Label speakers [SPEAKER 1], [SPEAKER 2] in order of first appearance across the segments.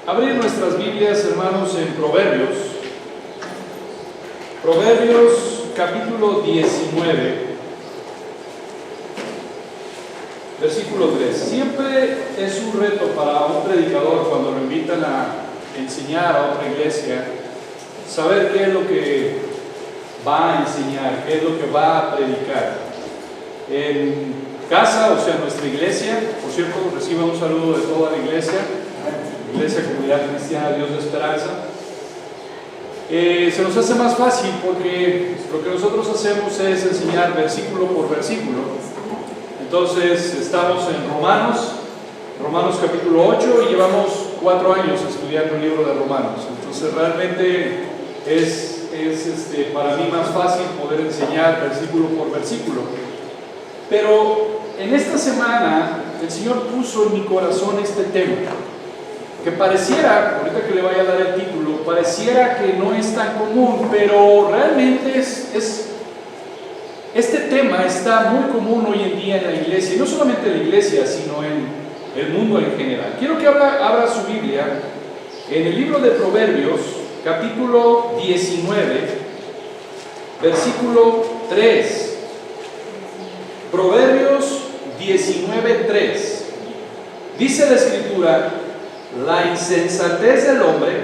[SPEAKER 1] abrir nuestras Biblias, hermanos, en Proverbios. Proverbios capítulo 19, versículo 3. Siempre es un reto para un predicador cuando lo invitan a enseñar a otra iglesia, saber qué es lo que va a enseñar, qué es lo que va a predicar. En casa, o sea, nuestra iglesia, por cierto, reciba un saludo de toda la iglesia, Comunidad Cristiana Dios de Esperanza. Se nos hace más fácil porque lo que nosotros hacemos es enseñar versículo por versículo. Entonces estamos en Romanos capítulo 8, y llevamos 4 años estudiando el libro de Romanos. Entonces realmente es para mí más fácil poder enseñar versículo por versículo. Pero en esta semana el Señor puso en mi corazón este tema, que pareciera, ahorita que le vaya a dar el título, pareciera que no es tan común, pero realmente este tema está muy común hoy en día en la iglesia, y no solamente en la iglesia, sino en el mundo en general. Quiero que abra su Biblia en el libro de Proverbios, capítulo 19, versículo 3. Proverbios 19:3. Dice la Escritura: la insensatez del hombre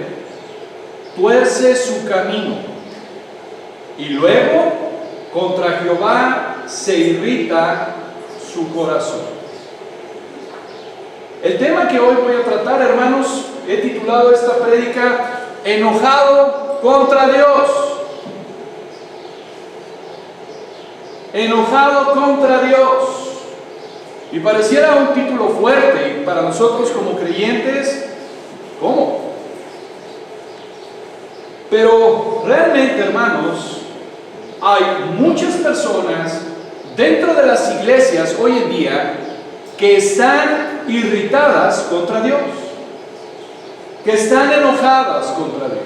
[SPEAKER 1] tuerce su camino, y luego contra Jehová se irrita su corazón. El tema que hoy voy a tratar, hermanos, he titulado esta prédica Enojado contra Dios. Enojado contra Dios. Y pareciera un título fuerte, y para nosotros como creyentes, ¿cómo? Pero realmente, hermanos, hay muchas personas dentro de las iglesias hoy en día que están irritadas contra Dios, que están enojadas contra Dios.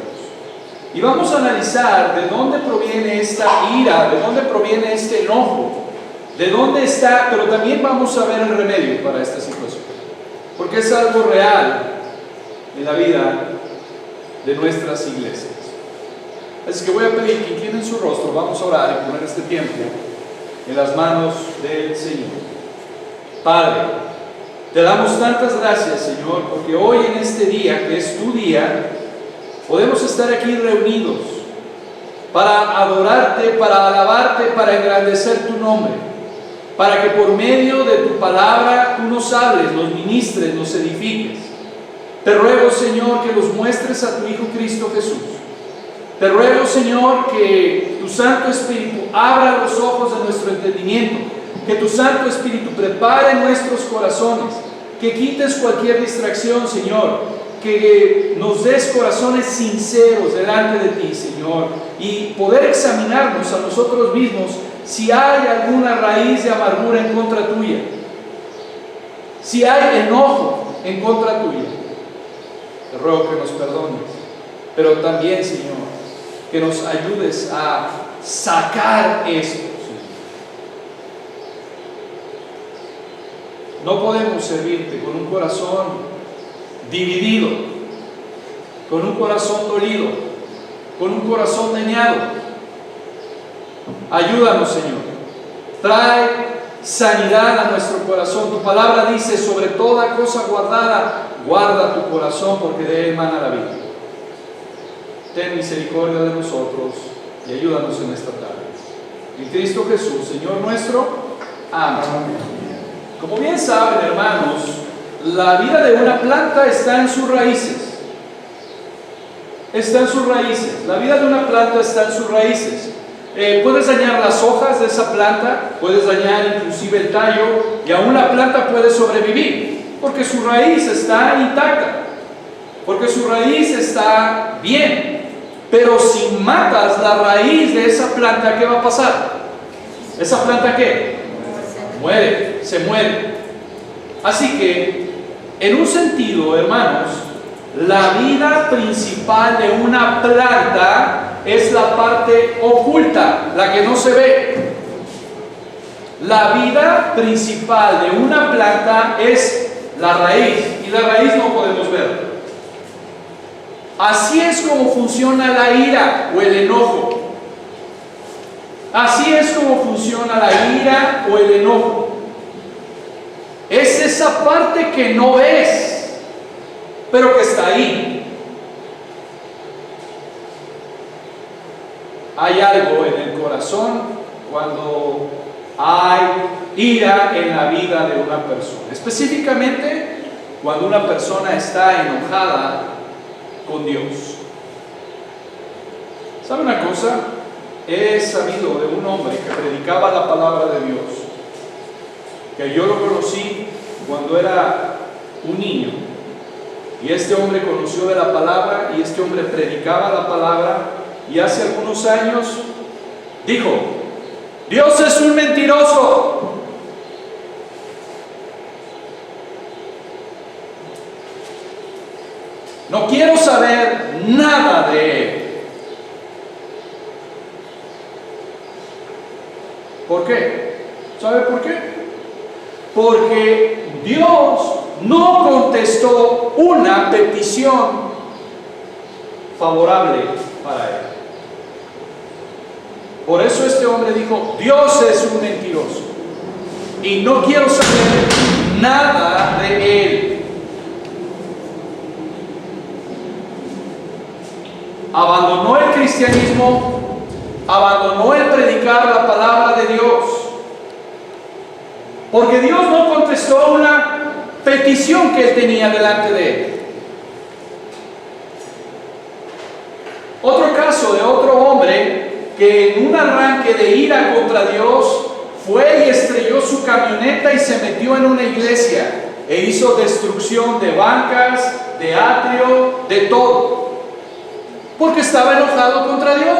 [SPEAKER 1] Y vamos a analizar de dónde proviene esta ira, de dónde proviene este enojo, de dónde está, pero también vamos a ver el remedio para esta situación, porque es algo real en la vida de nuestras iglesias. Así que voy a pedir que inclinen su rostro, vamos a orar y poner este tiempo en las manos del Señor. Padre, te damos tantas gracias, Señor, porque hoy en este día, que es tu día, podemos estar aquí reunidos para adorarte, para alabarte, para engrandecer tu nombre, para que por medio de tu palabra tú nos hables, nos ministres, nos edifiques. Te ruego, Señor, que nos muestres a tu Hijo Cristo Jesús. Te ruego, Señor, que tu Santo Espíritu abra los ojos de nuestro entendimiento, que tu Santo Espíritu prepare nuestros corazones, que quites cualquier distracción, Señor, que nos des corazones sinceros delante de ti, Señor, y poder examinarnos a nosotros mismos si hay alguna raíz de amargura en contra tuya, si hay enojo en contra tuya. Te ruego que nos perdones, pero también, Señor, que nos ayudes a sacar esto, Señor. No podemos servirte con un corazón dividido, con un corazón dolido, con un corazón dañado. Ayúdanos, Señor. Trae sanidad a nuestro corazón. Tu palabra dice: sobre toda cosa guardada, guarda tu corazón, porque de él emana la vida. Ten misericordia de nosotros y ayúdanos en esta tarde. En Cristo Jesús, Señor nuestro. Amén. Como bien saben, hermanos, la vida de una planta está en sus raíces. Está en sus raíces. La vida de una planta está en sus raíces. Puedes dañar las hojas de esa planta, puedes dañar inclusive el tallo, y aún la planta puede sobrevivir, porque su raíz está intacta, porque su raíz está bien. Pero si matas la raíz de esa planta, ¿qué va a pasar? ¿Esa planta qué? Muere, se muere. Así que, en un sentido, hermanos, la vida principal de una planta es la parte oculta, la que no se ve. La vida principal de una planta es la raíz, y la raíz no podemos ver. Así es como funciona la ira o el enojo. Así es como funciona la ira o el enojo. Es esa parte que no ves, pero que está ahí. Hay algo en el corazón cuando hay ira en la vida de una persona. Específicamente cuando una persona está enojada con Dios. ¿Sabe una cosa? He sabido de un hombre que predicaba la palabra de Dios, que yo lo conocí cuando era un niño, y este hombre conoció de la palabra, y este hombre predicaba la palabra, y hace algunos años dijo: Dios es un mentiroso. No quiero saber nada de él. ¿Por qué? ¿Sabe por qué? Porque Dios no contestó una petición favorable para él. Por eso este hombre dijo: Dios es un mentiroso y no quiero saber nada de él. Abandonó el cristianismo, abandonó el predicar la palabra de Dios, porque Dios no contestó una petición que él tenía delante de él. Otro caso de otro hombre que en un arranque de ira contra Dios fue y estrelló su camioneta y se metió en una iglesia e hizo destrucción de bancas, de atrio, de todo, porque estaba enojado contra Dios.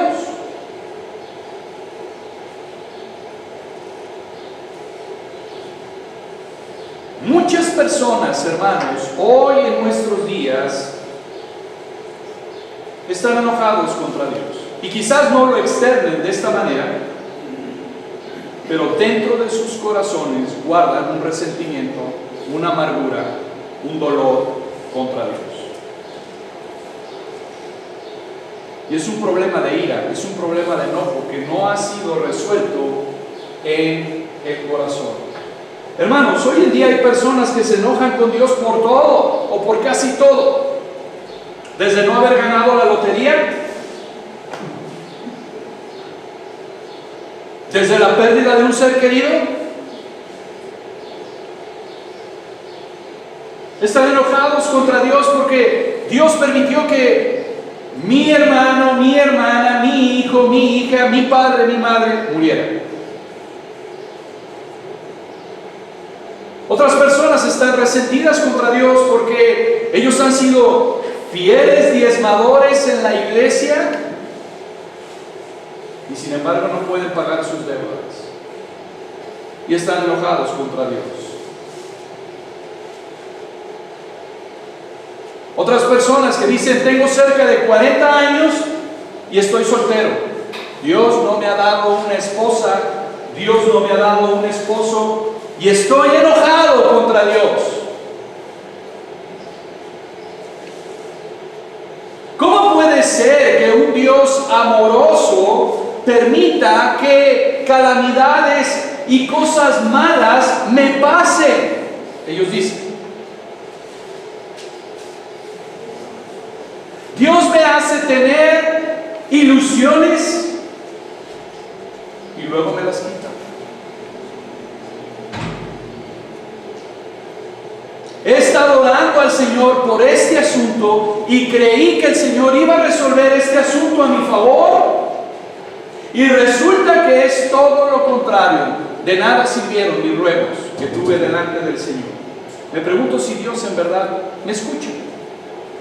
[SPEAKER 1] Muchas personas, hermanos, hoy en nuestros días están enojados contra Dios, y quizás no lo externen de esta manera, pero dentro de sus corazones guardan un resentimiento, una amargura, un dolor contra Dios. Y es un problema de ira, es un problema de enojo que no ha sido resuelto en el corazón. Hermanos, hoy en día hay personas que se enojan con Dios por todo o por casi todo. Desde no haber ganado la lotería, desde la pérdida de un ser querido. Están enojados contra Dios porque Dios permitió que mi hermano, mi hermana, mi hijo, mi hija, mi padre, mi madre murieran. Otras personas están resentidas contra Dios porque ellos han sido fieles diezmadores en la iglesia y sin embargo no pueden pagar sus deudas y están enojados contra Dios. Otras personas que dicen: tengo cerca de 40 años y estoy soltero. Dios no me ha dado una esposa, Dios no me ha dado un esposo y estoy enojado contra Dios. ¿Cómo puede ser que un Dios amoroso permita que calamidades y cosas malas me pasen? Ellos dicen: Dios me hace tener ilusiones y luego me las quita. He estado orando al Señor por este asunto y creí que el Señor iba a resolver este asunto a mi favor, y resulta que es todo lo contrario. De nada sirvieron mis ruegos que tuve delante del Señor. Me pregunto si Dios en verdad me escucha.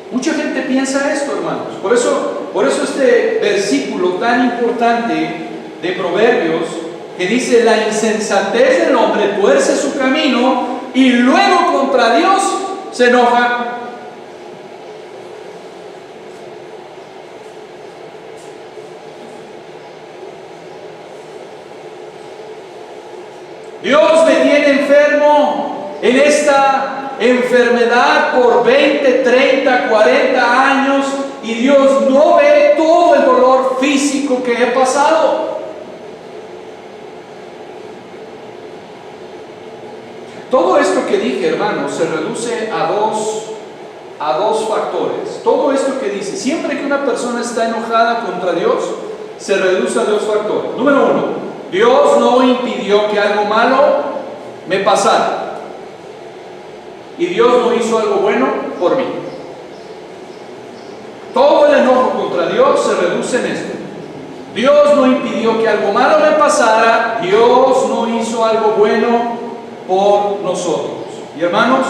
[SPEAKER 1] Mucha gente piensa esto, hermanos. Por eso este versículo tan importante de Proverbios, que dice: la insensatez del hombre tuerce su camino y luego contra Dios se enoja. Dios me tiene enfermo en esta enfermedad por 20, 30, 40 años y Dios no ve todo el dolor físico que he pasado. Todo esto que dije, hermanos, se reduce a dos factores. Todo esto que dice, siempre que una persona está enojada contra Dios, se reduce a dos factores. Número uno, Dios no impidió que algo malo me pasara. Y Dios no hizo algo bueno por mí. Todo el enojo contra Dios se reduce en esto. Dios no impidió que algo malo me pasara. Dios no hizo algo bueno por nosotros. Y hermanos,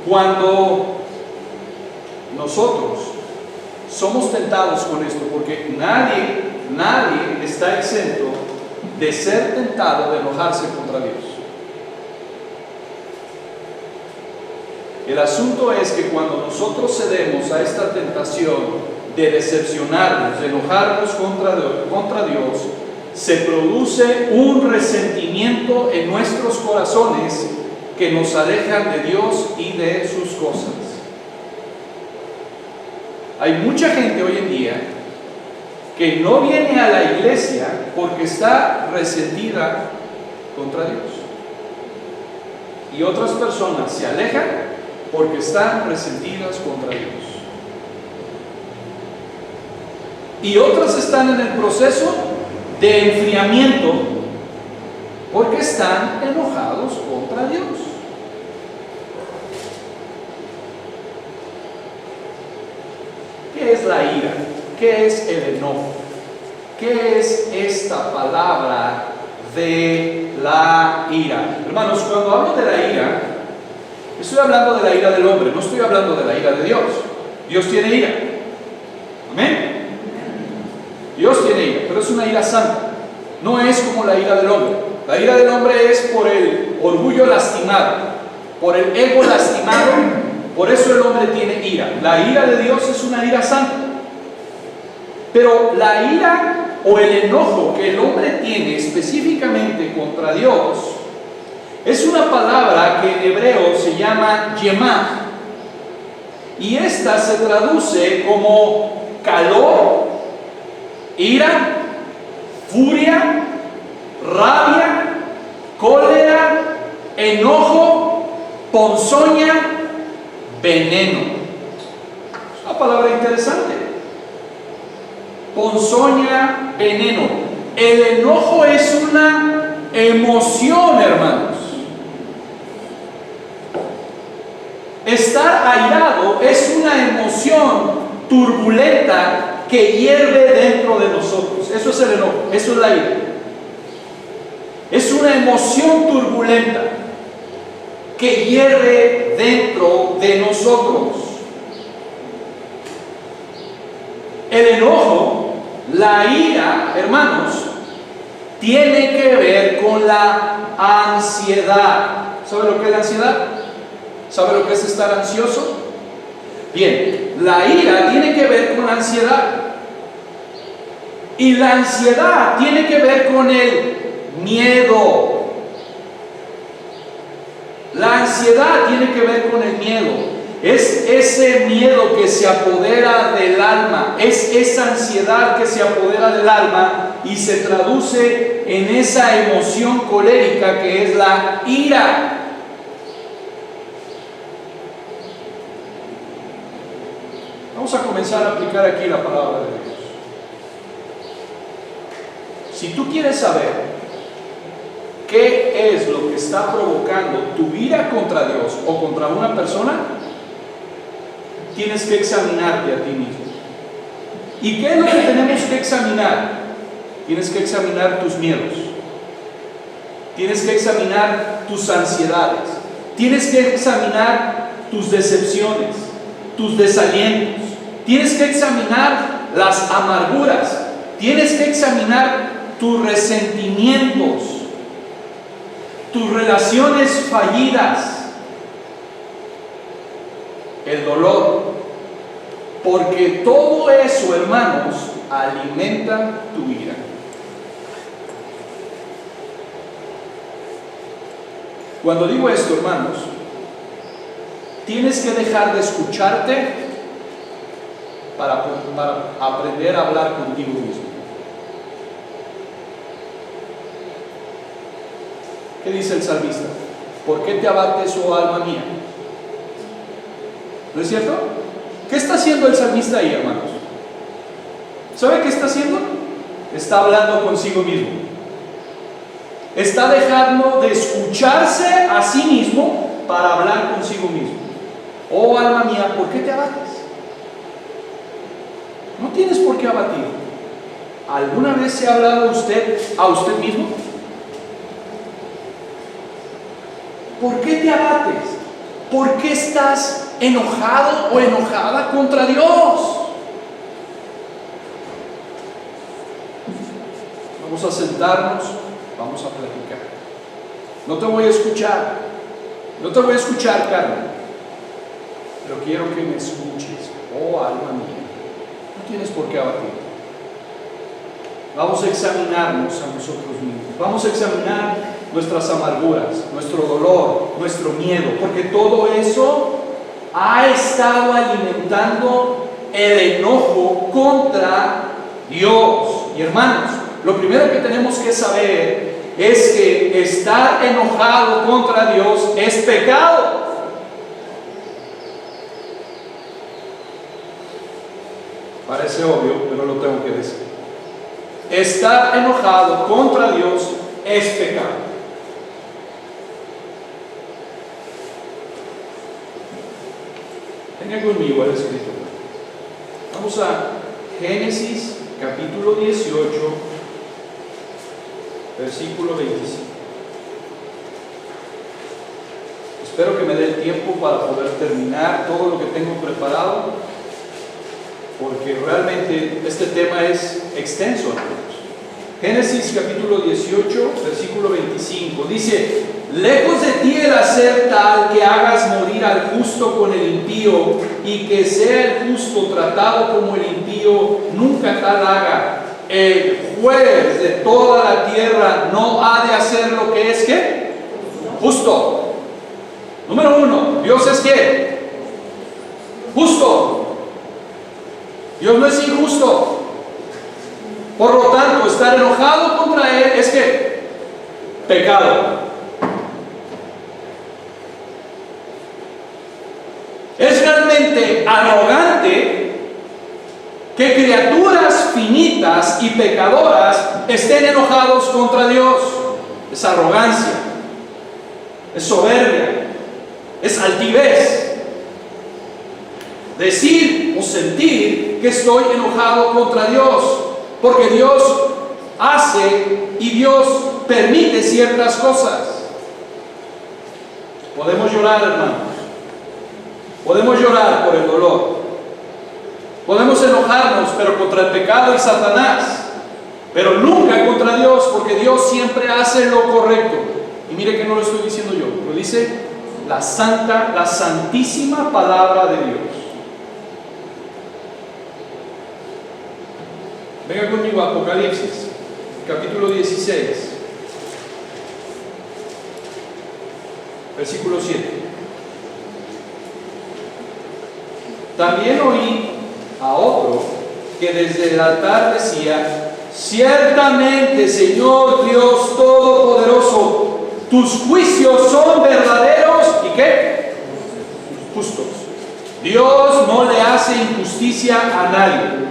[SPEAKER 1] cuando nosotros somos tentados con esto, porque nadie está exento de ser tentado de enojarse contra Dios. El asunto es que cuando nosotros cedemos a esta tentación de decepcionarnos, de enojarnos contra Dios, se produce un resentimiento en nuestros corazones que nos alejan de Dios y de sus cosas. Hay mucha gente hoy en día que no viene a la iglesia porque está resentida contra Dios. Y otras personas se alejan porque están resentidas contra Dios. Y otras están en el proceso de enfriamiento porque están enojados contra Dios. ¿Qué es la ira? ¿Qué es el enojo? ¿Qué es esta palabra de la ira? Hermanos, cuando hablo de la ira, estoy hablando de la ira del hombre, no estoy hablando de la ira de Dios. Dios tiene ira. Amén. Dios tiene ira, pero es una ira santa. No es como la ira del hombre. La ira del hombre es por el orgullo lastimado, por el ego lastimado. Por eso el hombre tiene ira. La ira de Dios es una ira santa. Pero la ira o el enojo que el hombre tiene específicamente contra Dios es una palabra que en hebreo se llama yemah. Y esta se traduce como calor, ira, furia, rabia, cólera, enojo, ponzoña, veneno. Es una palabra interesante. Ponzoña, veneno. El enojo es una emoción, hermanos. Estar airado es una emoción turbulenta que hierve dentro de nosotros. Eso es el enojo, eso es la ira. Es una emoción turbulenta que hierve dentro de nosotros. El enojo, la ira, hermanos, tiene que ver con la ansiedad. ¿Sabe lo que es la ansiedad? ¿Sabe lo que es estar ansioso? Bien, la ira tiene que ver con la ansiedad. Y la ansiedad tiene que ver con el miedo. La ansiedad tiene que ver con el miedo. Es ese miedo que se apodera del alma. Es esa ansiedad que se apodera del alma y se traduce en esa emoción colérica que es la ira. Vamos a comenzar a aplicar aquí la palabra de Dios. Si tú quieres saber qué es lo que está provocando tu ira contra Dios o contra una persona, tienes que examinarte a ti mismo. ¿Y qué es lo que tenemos que examinar? Tienes que examinar tus miedos. Tienes que examinar tus ansiedades. Tienes que examinar tus decepciones, tus desalientos. Tienes que examinar las amarguras. Tienes que examinar tus resentimientos, tus relaciones fallidas, el dolor. Porque todo eso, hermanos, alimenta tu ira. Cuando digo esto, hermanos, tienes que dejar de escucharte para aprender a hablar contigo mismo. ¿Qué dice el salmista? ¿Por qué te abates, oh alma mía? ¿No es cierto? ¿Qué está haciendo el salmista ahí, hermanos? ¿Sabe qué está haciendo? Está hablando consigo mismo. Está dejando de escucharse a sí mismo para hablar consigo mismo. Oh alma mía, ¿por qué te abates? No tienes por qué abatir. ¿Alguna vez se ha hablado usted a usted mismo? ¿Por qué te abates? ¿Por qué estás enojado o enojada contra Dios? Vamos a sentarnos, vamos a platicar. No te voy a escuchar, Carmen, pero quiero que me escuches, oh alma mía. No tienes por qué abatir. Vamos a examinarnos a nosotros mismos. Vamos a examinar nuestras amarguras, nuestro dolor, nuestro miedo, porque todo eso ha estado alimentando el enojo contra Dios. Y hermanos, lo primero que tenemos que saber es que estar enojado contra Dios es pecado. Parece obvio, pero lo tengo que decir. Estar enojado contra Dios es pecado. Venga conmigo al escritor. Vamos a Génesis capítulo 18, versículo 25. Espero que me dé el tiempo para poder terminar todo lo que tengo preparado, porque realmente este tema es extenso, hermanos. Génesis capítulo 18, versículo 25, dice: lejos de ti el hacer tal que hagas morir al justo con el impío, y que sea el justo tratado como el impío, nunca tal haga. El juez de toda la tierra no ha de hacer lo que es, ¿qué? Justo. Número uno, Dios es ¿qué? Justo. Dios no es injusto. Por lo tanto, estar enojado contra Él es ¿qué? Pecado. Es realmente arrogante que criaturas finitas y pecadoras estén enojados contra Dios. Es arrogancia, es soberbia, es altivez. Decir o sentir que estoy enojado contra Dios, porque Dios hace y Dios permite ciertas cosas. Podemos llorar, hermanos. Podemos llorar por el dolor. Podemos enojarnos, pero contra el pecado y Satanás, pero nunca contra Dios, porque Dios siempre hace lo correcto. Y mire que no lo estoy diciendo yo, lo dice la santísima palabra de Dios. Venga conmigo a Apocalipsis, capítulo 16, versículo 7. También oí a otro que desde el altar decía: ciertamente, Señor Dios Todopoderoso, tus juicios son verdaderos y ¿qué? Justos. Dios no le hace injusticia a nadie.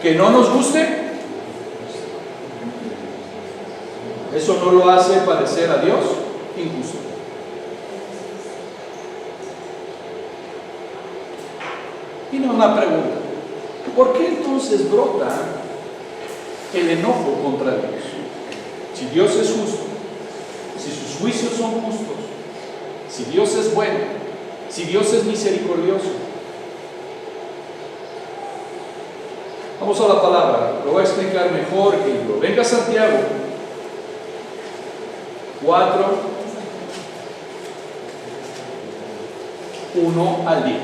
[SPEAKER 1] ¿Que no nos guste? Eso no lo hace parecer a Dios injusto. Viene una pregunta: ¿por qué entonces brota el enojo contra Dios? Si Dios es justo, si sus juicios son justos, si Dios es bueno, si Dios es misericordioso. Vamos a la palabra, lo voy a explicar mejor que yo. Venga Santiago 4, 1 al 10.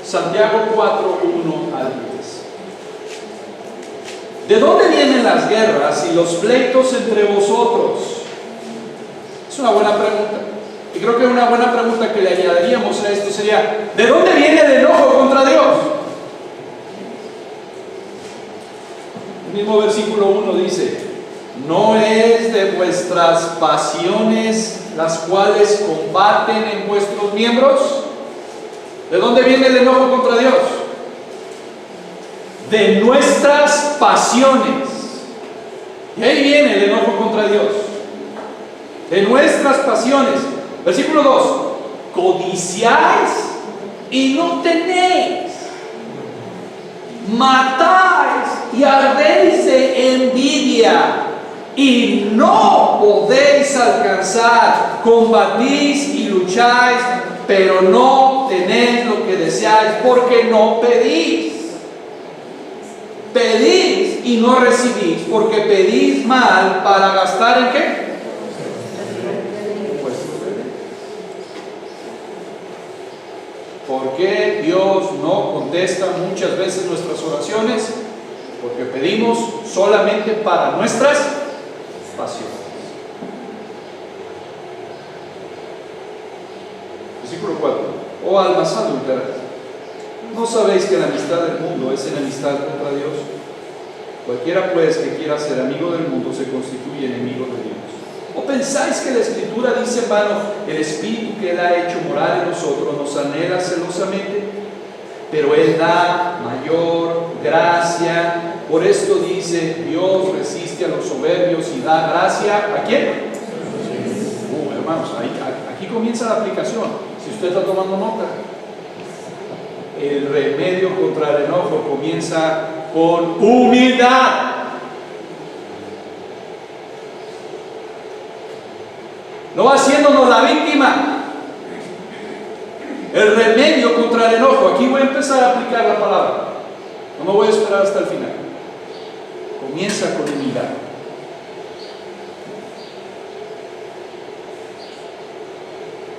[SPEAKER 1] Santiago 4, 1 al 10. ¿De dónde vienen las guerras y los pleitos entre vosotros? Es una buena pregunta. Y creo que una buena pregunta que le añadiríamos a esto sería: ¿de dónde viene el enojo contra Dios? El mismo versículo 1 dice: no es de vuestras pasiones las cuales combaten en vuestros miembros. ¿De dónde viene el enojo contra Dios? De nuestras pasiones. Y ahí viene el enojo contra Dios. De nuestras pasiones. Versículo 2: codiciáis y no tenéis, matáis y ardéis de envidia y no podéis alcanzar, combatís y lucháis, pero no tenéis lo que deseáis, porque no pedís. Pedís y no recibís, porque pedís mal para gastar ¿en qué? ¿Por qué Dios no contesta muchas veces nuestras oraciones? Porque pedimos solamente para nuestras pasiones. Versículo 4: oh almas adúlteras, ¿no sabéis que la amistad del mundo es enemistad contra Dios? Cualquiera pues que quiera ser amigo del mundo se constituye enemigo de Dios. ¿O pensáis que la Escritura dice en vano: el Espíritu que Él ha hecho morar en nosotros nos anhela celosamente? Pero Él da mayor gracia. Por esto dice: Dios resiste a los soberbios y da gracia ¿a quién? Hermanos, aquí comienza la aplicación. Si usted está tomando nota, el remedio contra el enojo comienza con humildad. No haciéndonos la víctima. El remedio contra el enojo. Aquí voy a empezar a aplicar la palabra. No me voy a esperar hasta el final. Comienza con humildad.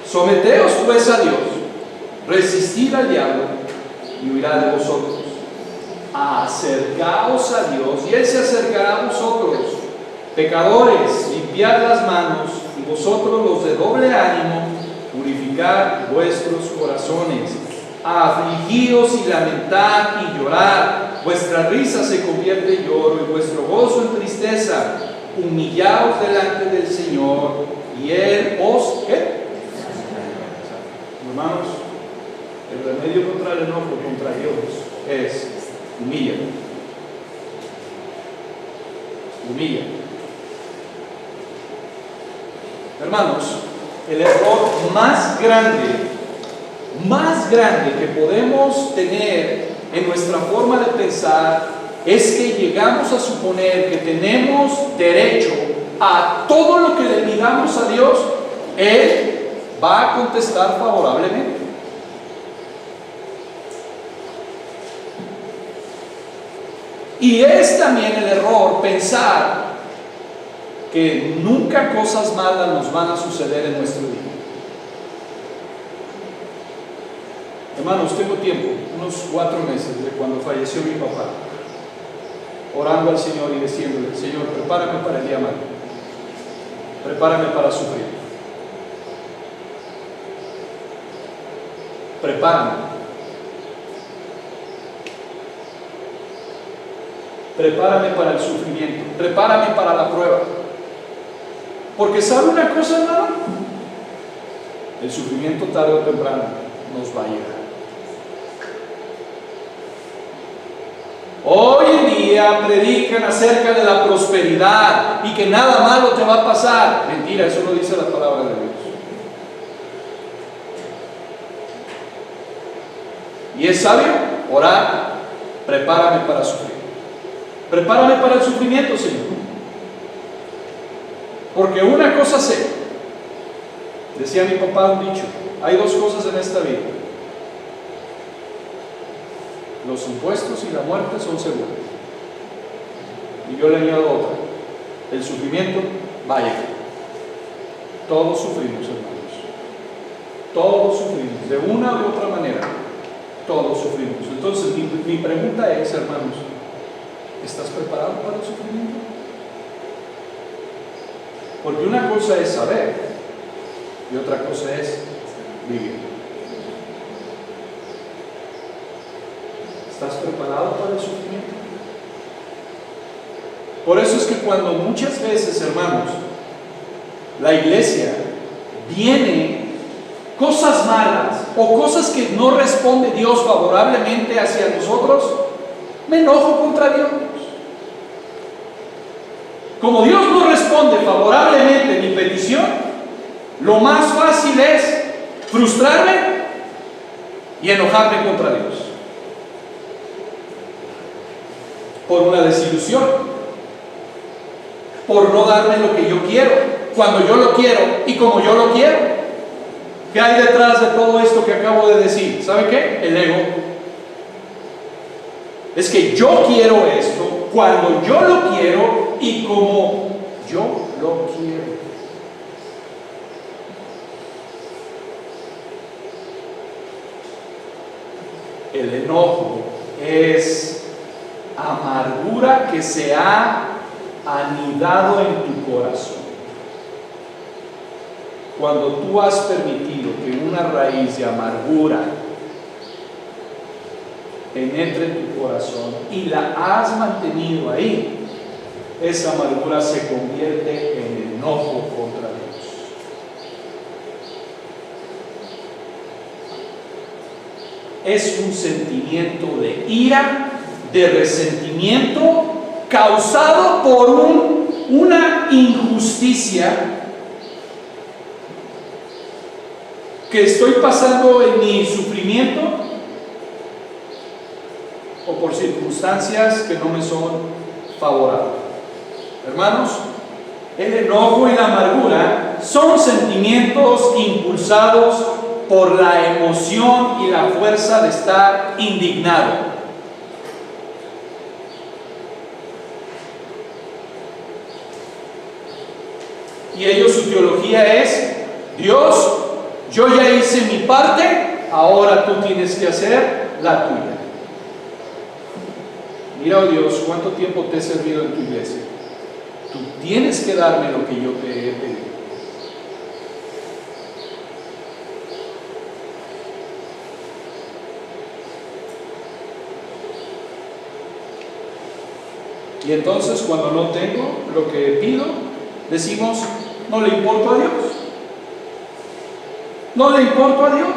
[SPEAKER 1] Someteos pues a Dios, resistid al diablo y huirá de vosotros. Acercaos a Dios y Él se acercará a vosotros. Pecadores, limpiad las manos, y vosotros los de doble ánimo, purificad vuestros corazones. Afligíos y lamentad y llorad. Vuestra risa se convierte en lloro y vuestro gozo en tristeza. Humillaos delante del Señor y Él os... ¿qué? Hermanos, el remedio contra el enojo contra Dios es humilla. Humilla. Hermanos, el error más grande que podemos tener en nuestra forma de pensar es que llegamos a suponer que tenemos derecho a todo lo que le pidamos a Dios. Él va a contestar favorablemente. Y es también el error pensar que nunca cosas malas nos van a suceder en nuestro día. Hermanos, tengo tiempo, unos 4 meses de cuando falleció mi papá, orando al Señor y diciéndole: Señor, prepárame para el día malo, prepárame para sufrir, prepárame, prepárame para el sufrimiento, prepárame para la prueba. Porque ¿sabe una cosa, hermano? El sufrimiento tarde o temprano nos va a llegar. Hoy en día predican acerca de la prosperidad y que nada malo te va a pasar. Mentira, eso no dice la palabra de Dios. Y es sabio orar: prepárame para sufrir, prepárame para el sufrimiento, Señor. Porque una cosa sé, decía mi papá un dicho: hay 2 cosas en esta vida: los impuestos y la muerte son seguros. Y yo le añado otra: el sufrimiento va a llegar. Todos sufrimos, hermanos. Todos sufrimos, de una u otra manera. Todos sufrimos. Entonces mi pregunta es, hermanos: ¿estás preparado para el sufrimiento? Porque una cosa es saber y otra cosa es vivir. ¿Estás preparado para el sufrimiento? Por eso es que cuando muchas veces, hermanos, la iglesia viene cosas malas o cosas que no responde Dios favorablemente hacia nosotros, me enojo contra Dios. Como Dios no responde favorablemente mi petición, lo más fácil es frustrarme y enojarme contra Dios por una desilusión, por no darme lo que yo quiero, cuando yo lo quiero y como yo lo quiero. ¿Qué hay detrás de todo esto que acabo de decir? ¿Sabe qué? El ego. Es que yo quiero esto, cuando yo lo quiero y como yo lo quiero. El enojo es amargura que se ha anidado en tu corazón. Cuando tú has permitido que una raíz de amargura penetre en tu corazón y la has mantenido ahí, esa amargura se convierte en enojo contra Dios. Es un sentimiento de ira, de resentimiento causado por una injusticia que estoy pasando en mi sufrimiento o por circunstancias que no me son favorables. Hermanos, el enojo y la amargura son sentimientos impulsados por la emoción y la fuerza de estar indignado. Y ellos, su teología es: Dios, yo ya hice mi parte, ahora tú tienes que hacer la tuya. Mira, oh Dios, cuánto tiempo te he servido en tu iglesia. Tú tienes que darme lo que yo te he pedido. Y entonces, cuando no tengo lo que pido, decimos: no le importo a Dios. No le importo a Dios.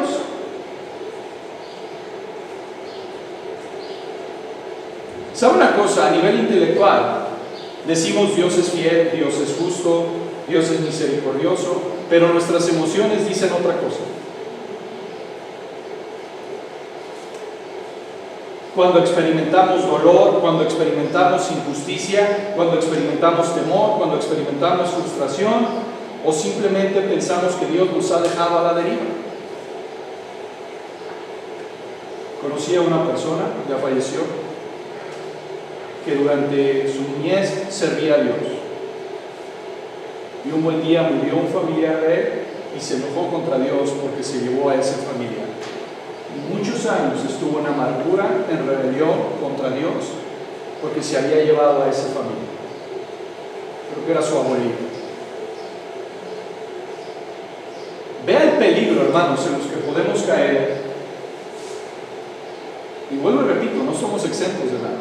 [SPEAKER 1] ¿Sabe una cosa? A nivel intelectual decimos: Dios es fiel, Dios es justo, Dios es misericordioso, pero nuestras emociones dicen otra cosa. Cuando experimentamos dolor, cuando experimentamos injusticia, cuando experimentamos temor, cuando experimentamos frustración, o simplemente pensamos que Dios nos ha dejado a la deriva. Conocí a una persona, ya falleció, que durante su niñez servía a Dios. Y un buen día murió un familiar de él y se enojó contra Dios porque se llevó a ese familiar. Y muchos años estuvo en amargura, en rebelión contra Dios, porque se había llevado a esa familia. Creo que era su abuelito. Vea el peligro, hermanos, en los que podemos caer. Y vuelvo y repito, no somos exentos de nada.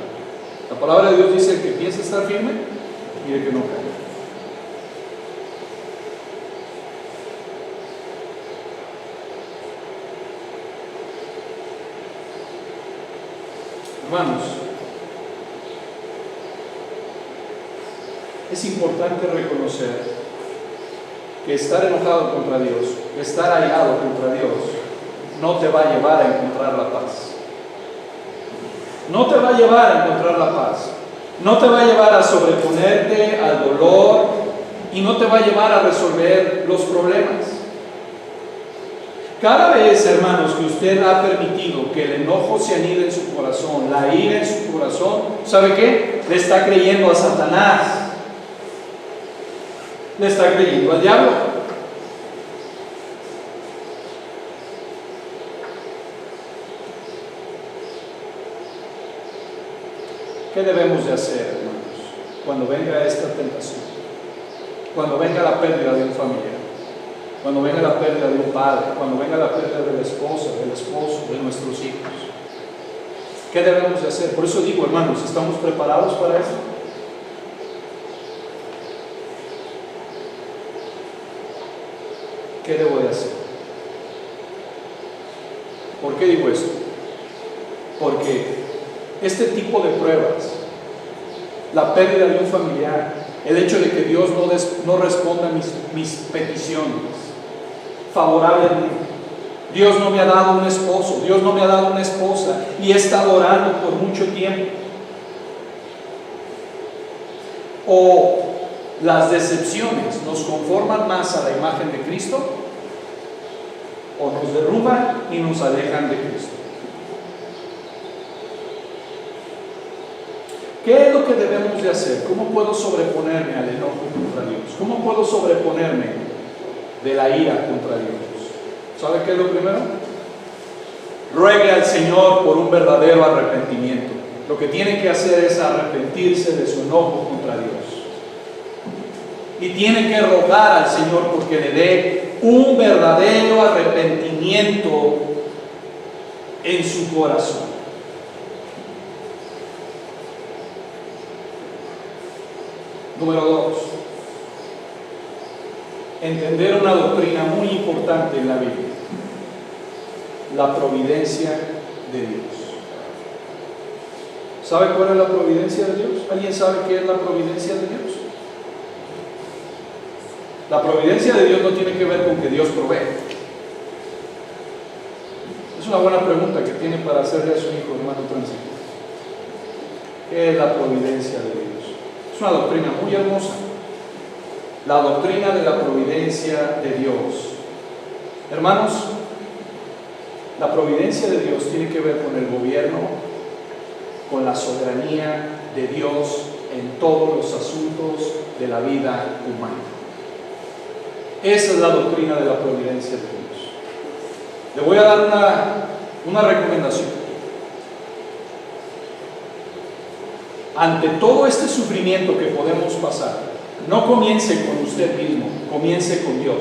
[SPEAKER 1] La palabra de Dios dice: el que piensa estar firme, mire que no cae. Hermanos, es importante reconocer que estar enojado contra Dios, estar airado contra Dios, no te va a llevar a encontrar la paz. No te va a llevar a encontrar la paz. No te va a llevar a sobreponerte al dolor y no te va a llevar a resolver los problemas. Cada vez, hermanos, que usted ha permitido que el enojo se anide en su corazón, la ira en su corazón, ¿sabe qué? Le está creyendo a Satanás. Le está creyendo al diablo. ¿Qué debemos de hacer, hermanos, cuando venga esta tentación? Cuando venga la pérdida de un familiar, cuando venga la pérdida de un padre, cuando venga la pérdida de la esposa, del esposo, de nuestros hijos. ¿Qué debemos de hacer? Por eso digo, hermanos, ¿estamos preparados para eso? ¿qué debo de hacer? ¿Por qué digo esto? Porque este tipo de pruebas, la pérdida de un familiar, el hecho de que Dios no responda a mis peticiones favorablemente, Dios no me ha dado un esposo, Dios no me ha dado una esposa y he estado orando por mucho tiempo, o las decepciones nos conforman más a la imagen de Cristo o nos derrumban y nos alejan de Cristo. ¿Qué es lo que debemos de hacer? ¿Cómo puedo sobreponerme al enojo contra Dios? ¿Cómo puedo sobreponerme de la ira contra Dios? ¿Sabe qué es lo primero? Ruegue al Señor por un verdadero arrepentimiento. Lo que tiene que hacer es arrepentirse de su enojo contra Dios. Y tiene que rogar al Señor porque le dé un verdadero arrepentimiento en su corazón. Número 2, entender una doctrina muy importante en la Biblia: la providencia de Dios. ¿Sabe cuál es la providencia de Dios? ¿Alguien sabe qué es la providencia de Dios? La providencia de Dios no tiene que ver con que Dios provee. Es una buena pregunta que tiene para hacerle a su hijo, hermano Francisco. ¿Qué es la providencia de Dios? Es una doctrina muy hermosa. La doctrina de la providencia de Dios. Hermanos, la providencia de Dios tiene que ver con el gobierno, con la soberanía de Dios en todos los asuntos de la vida humana. Esa es la doctrina de la providencia de Dios. Le voy a dar una recomendación. Ante todo este sufrimiento que podemos pasar, no comience con usted mismo, comience con Dios.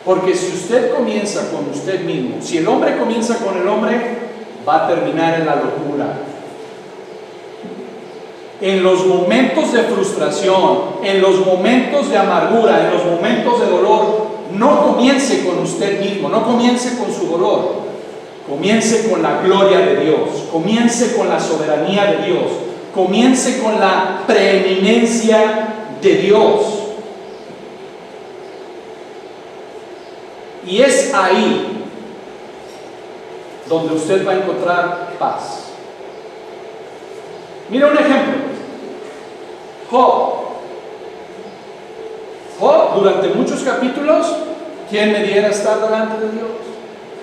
[SPEAKER 1] Porque si usted comienza con usted mismo, si el hombre comienza con el hombre, va a terminar en la locura. En los momentos de frustración, en los momentos de amargura, en los momentos de dolor, no comience con usted mismo, no comience con su dolor. Comience con la gloria de Dios, comience con la soberanía de Dios, comience con la preeminencia de Dios. Y es ahí donde usted va a encontrar paz. Mira un ejemplo. Job, durante muchos capítulos, ¿quién me diera estar delante de Dios?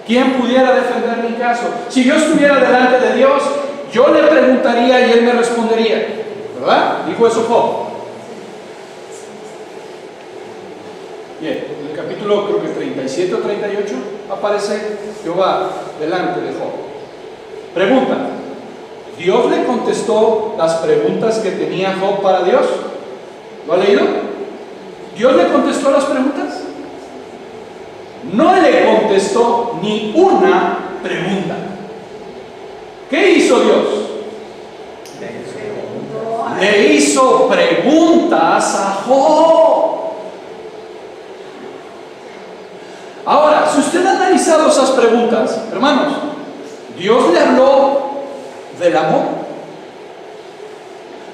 [SPEAKER 1] ¿Quién pudiera defender mi caso? Si yo estuviera delante de Dios, yo le preguntaría y Él me respondería. ¿Verdad? Dijo eso Job. Bien, en el capítulo creo que 37 o 38 aparece Jehová delante de Job. Pregunta: ¿Dios le contestó las preguntas que tenía Job para Dios? ¿Lo ha leído? ¿Dios le contestó las preguntas? No le contestó ni una pregunta. ¿Qué hizo Dios? Le hizo preguntas a Job. Ahora, si usted ha analizado esas preguntas, hermanos, Dios le habló del amor.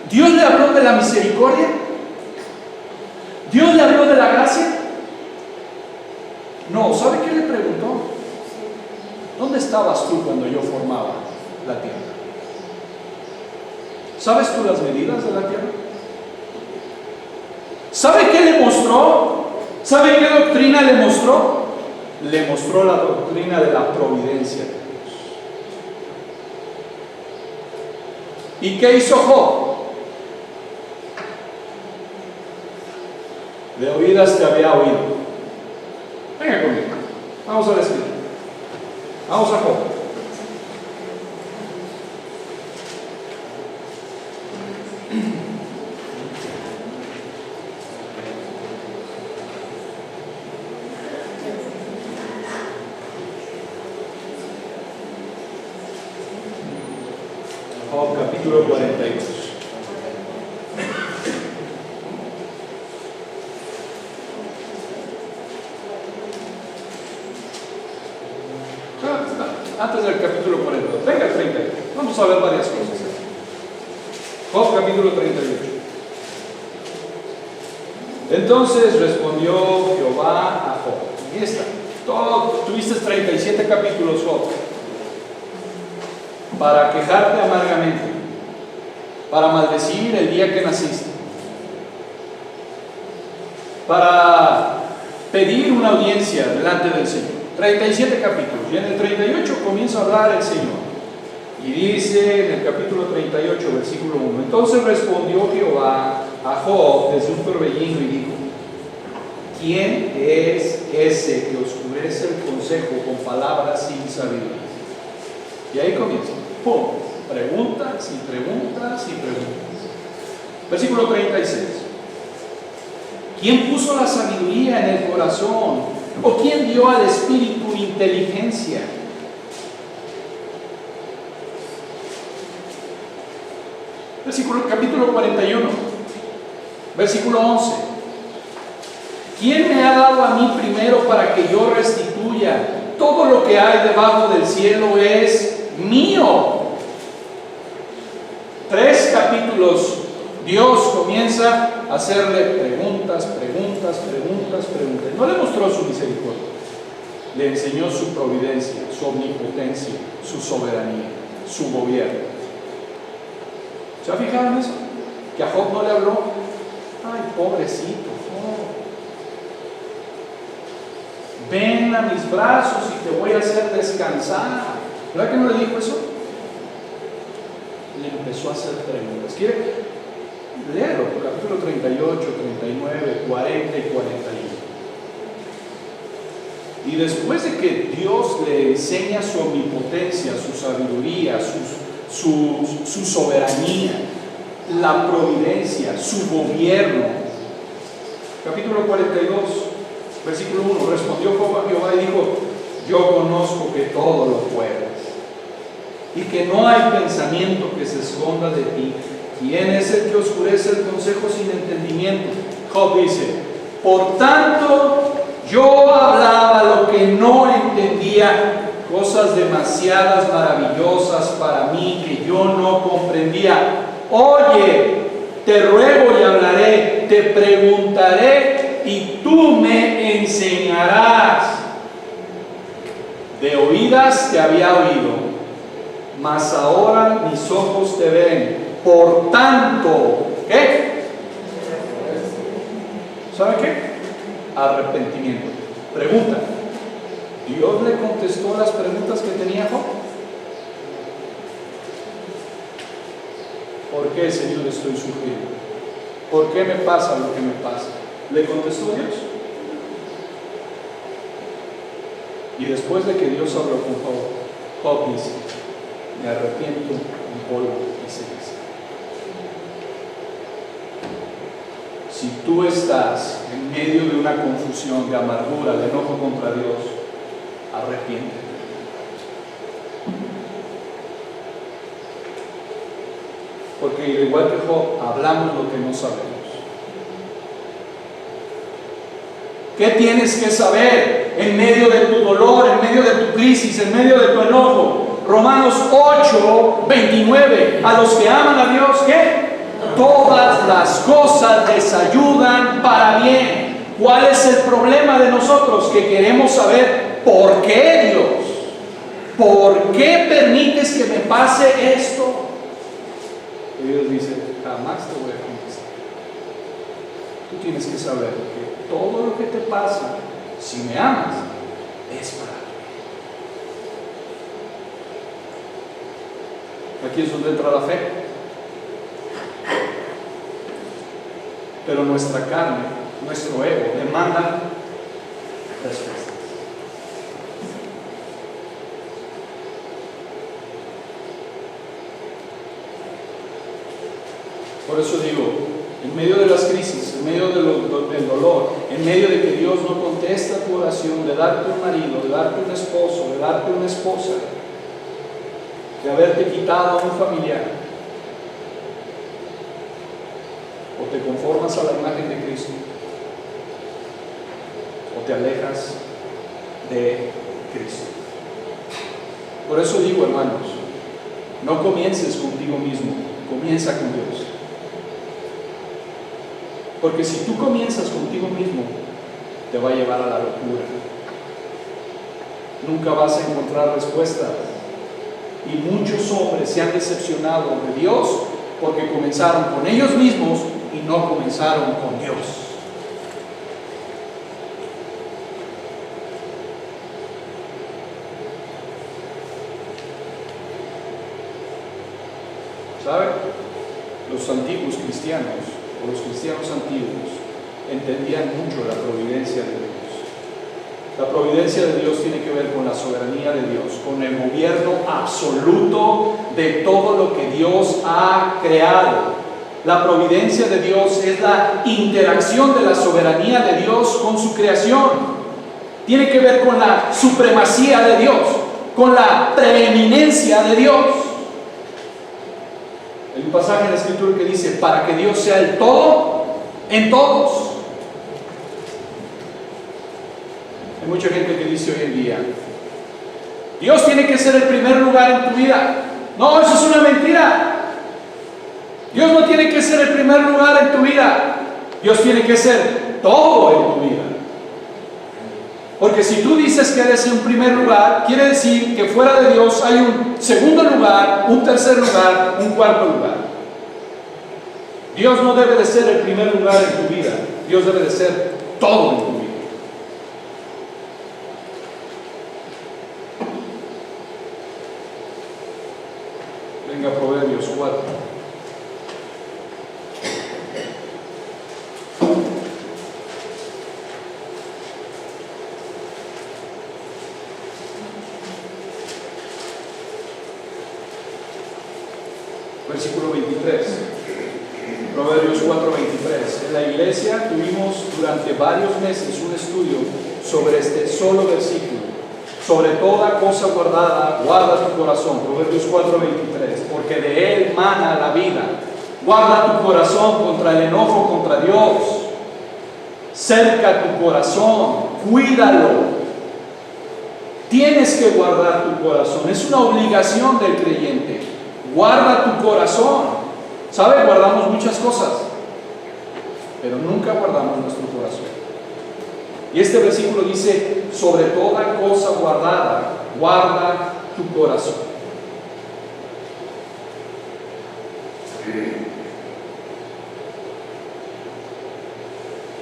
[SPEAKER 1] Dios le habló de la misericordia. Dios le habló de la gracia. No, ¿sabe qué le preguntó? ¿Dónde estabas tú cuando yo formaba la tierra? ¿Sabes tú las medidas de la tierra? ¿Sabe qué le mostró? ¿Sabe qué doctrina le mostró? Le mostró la doctrina de la providencia de Dios. ¿Y qué hizo Job? De oídas te había oído. Venga conmigo, vamos a la escritura. Vamos a Job. Job capítulo 42. antes del capítulo 42. Venga al 38. Vamos a ver varias cosas. Job capítulo 38. Entonces respondió Jehová a Job. Aquí está. Tuviste 37 capítulos, Job, para quejarte amargamente, para maldecir el día que naciste, para pedir una audiencia delante del Señor. 37 capítulos. Y en el 38 comienza a hablar el Señor. Y dice en el capítulo 38, versículo 1: entonces respondió Jehová a Job desde un torbellino y dijo: ¿quién es ese que oscurece el consejo con palabras sin sabiduría? Y ahí comienza. ¡Pum! Preguntas y preguntas y preguntas. Versículo 36. ¿Quién puso la sabiduría en el corazón? ¿O quién dio al espíritu inteligencia? Capítulo 41, versículo 11. ¿Quién me ha dado a mí primero para que yo restituya? Todo lo que hay debajo del cielo es mío. 3 capítulos. Dios comienza a hacerle preguntas. No le mostró su misericordia, le enseñó su providencia, su omnipotencia, su soberanía, su gobierno. ¿Se ha fijado en eso? Que a Job no le habló: ay, pobrecito Job, ven a mis brazos y te voy a hacer descansar. ¿Verdad que no le dijo eso? Le empezó a hacer preguntas. ¿Quiere? Léalo, capítulo 38, 39, 40 y 41. Y después de que Dios le enseña su omnipotencia, su sabiduría, su soberanía, la providencia, su gobierno. Capítulo 42, versículo 1. Respondió Jehová y dijo: yo conozco que todo lo puedes y que no hay pensamiento que se esconda de ti. ¿Quién es el que oscurece el consejo sin entendimiento? Job dice: por tanto yo hablaba lo que no entendía, cosas demasiadas maravillosas para mí que yo no comprendía. Oye, te ruego y hablaré, te preguntaré y tú me enseñarás. De oídas te había oído, mas ahora mis ojos te ven. Por tanto, ¿qué? ¿Sabe qué? Arrepentimiento. Pregunta: ¿Dios le contestó las preguntas que tenía Job? ¿Por qué, Señor, estoy sufriendo? ¿Por qué me pasa lo que me pasa? ¿Le contestó Dios? Y después de que Dios habló con Job, Job dice: me arrepiento en polvo y ceniza. Si tú estás en medio de una confusión, de amargura, de enojo contra Dios, arrepiéntete. Porque igual que Job, hablamos lo que no sabemos. ¿Qué tienes que saber en medio de tu dolor, en medio de tu crisis, en medio de tu enojo? Romanos 8, 29. A los que aman a Dios, ¿qué? Todas las cosas les ayudan para bien. ¿Cuál es el problema de nosotros? Que queremos saber por qué, Dios. ¿Por qué permites que me pase esto? Y Dios dice: jamás te voy a contestar. Tú tienes que saber que todo lo que te pasa, si me amas, es para ti. Aquí es donde entra la fe. Pero nuestra carne, nuestro ego, demanda respuestas. Por eso digo, en medio de las crisis, en medio del dolor, en medio de que Dios no contesta tu oración, de darte un marido, de darte un esposo, de darte una esposa, de haberte quitado a un familiar, o te conformas a la imagen de Cristo, o te alejas de Cristo. Por eso digo, hermanos, no comiences contigo mismo, comienza con Dios. Porque si tú comienzas contigo mismo, te va a llevar a la locura. Nunca vas a encontrar respuesta. Y muchos hombres se han decepcionado de Dios porque comenzaron con ellos mismos y no comenzaron con Dios. ¿Sabe? Los antiguos cristianos, o los cristianos antiguos, entendían mucho la providencia de Dios. La providencia de Dios tiene que ver con la soberanía de Dios, con el gobierno absoluto de todo lo que Dios ha creado. La providencia de Dios es la interacción de la soberanía de Dios con su creación. Tiene que ver con la supremacía de Dios, con la preeminencia de Dios. Hay un pasaje en la Escritura que dice, para que Dios sea el todo en todos. Hay mucha gente que dice hoy en día, Dios tiene que ser el primer lugar en tu vida. No, eso es una mentira. Dios no tiene que ser el primer lugar en tu vida. Dios tiene que ser todo en tu vida. Porque si tú dices que eres un primer lugar, quiere decir que fuera de Dios hay un segundo lugar, un tercer lugar, un cuarto lugar. Dios no debe de ser el primer lugar en tu vida. Dios debe de ser todo en tu vida. Venga, Proverbios 4. Versículo 23. Proverbios 4:23. En la iglesia tuvimos durante varios meses un estudio sobre este solo versículo. Sobre toda cosa guardada, guarda tu corazón. Proverbios 4:23. Porque de él mana la vida. Guarda tu corazón contra el enojo contra Dios. Cerca tu corazón, cuídalo. Tienes que guardar tu corazón. Es una obligación del creyente. Guarda tu corazón. ¿Sabe? Guardamos muchas cosas, pero nunca guardamos nuestro corazón. Y este versículo dice, sobre toda cosa guardada, guarda tu corazón.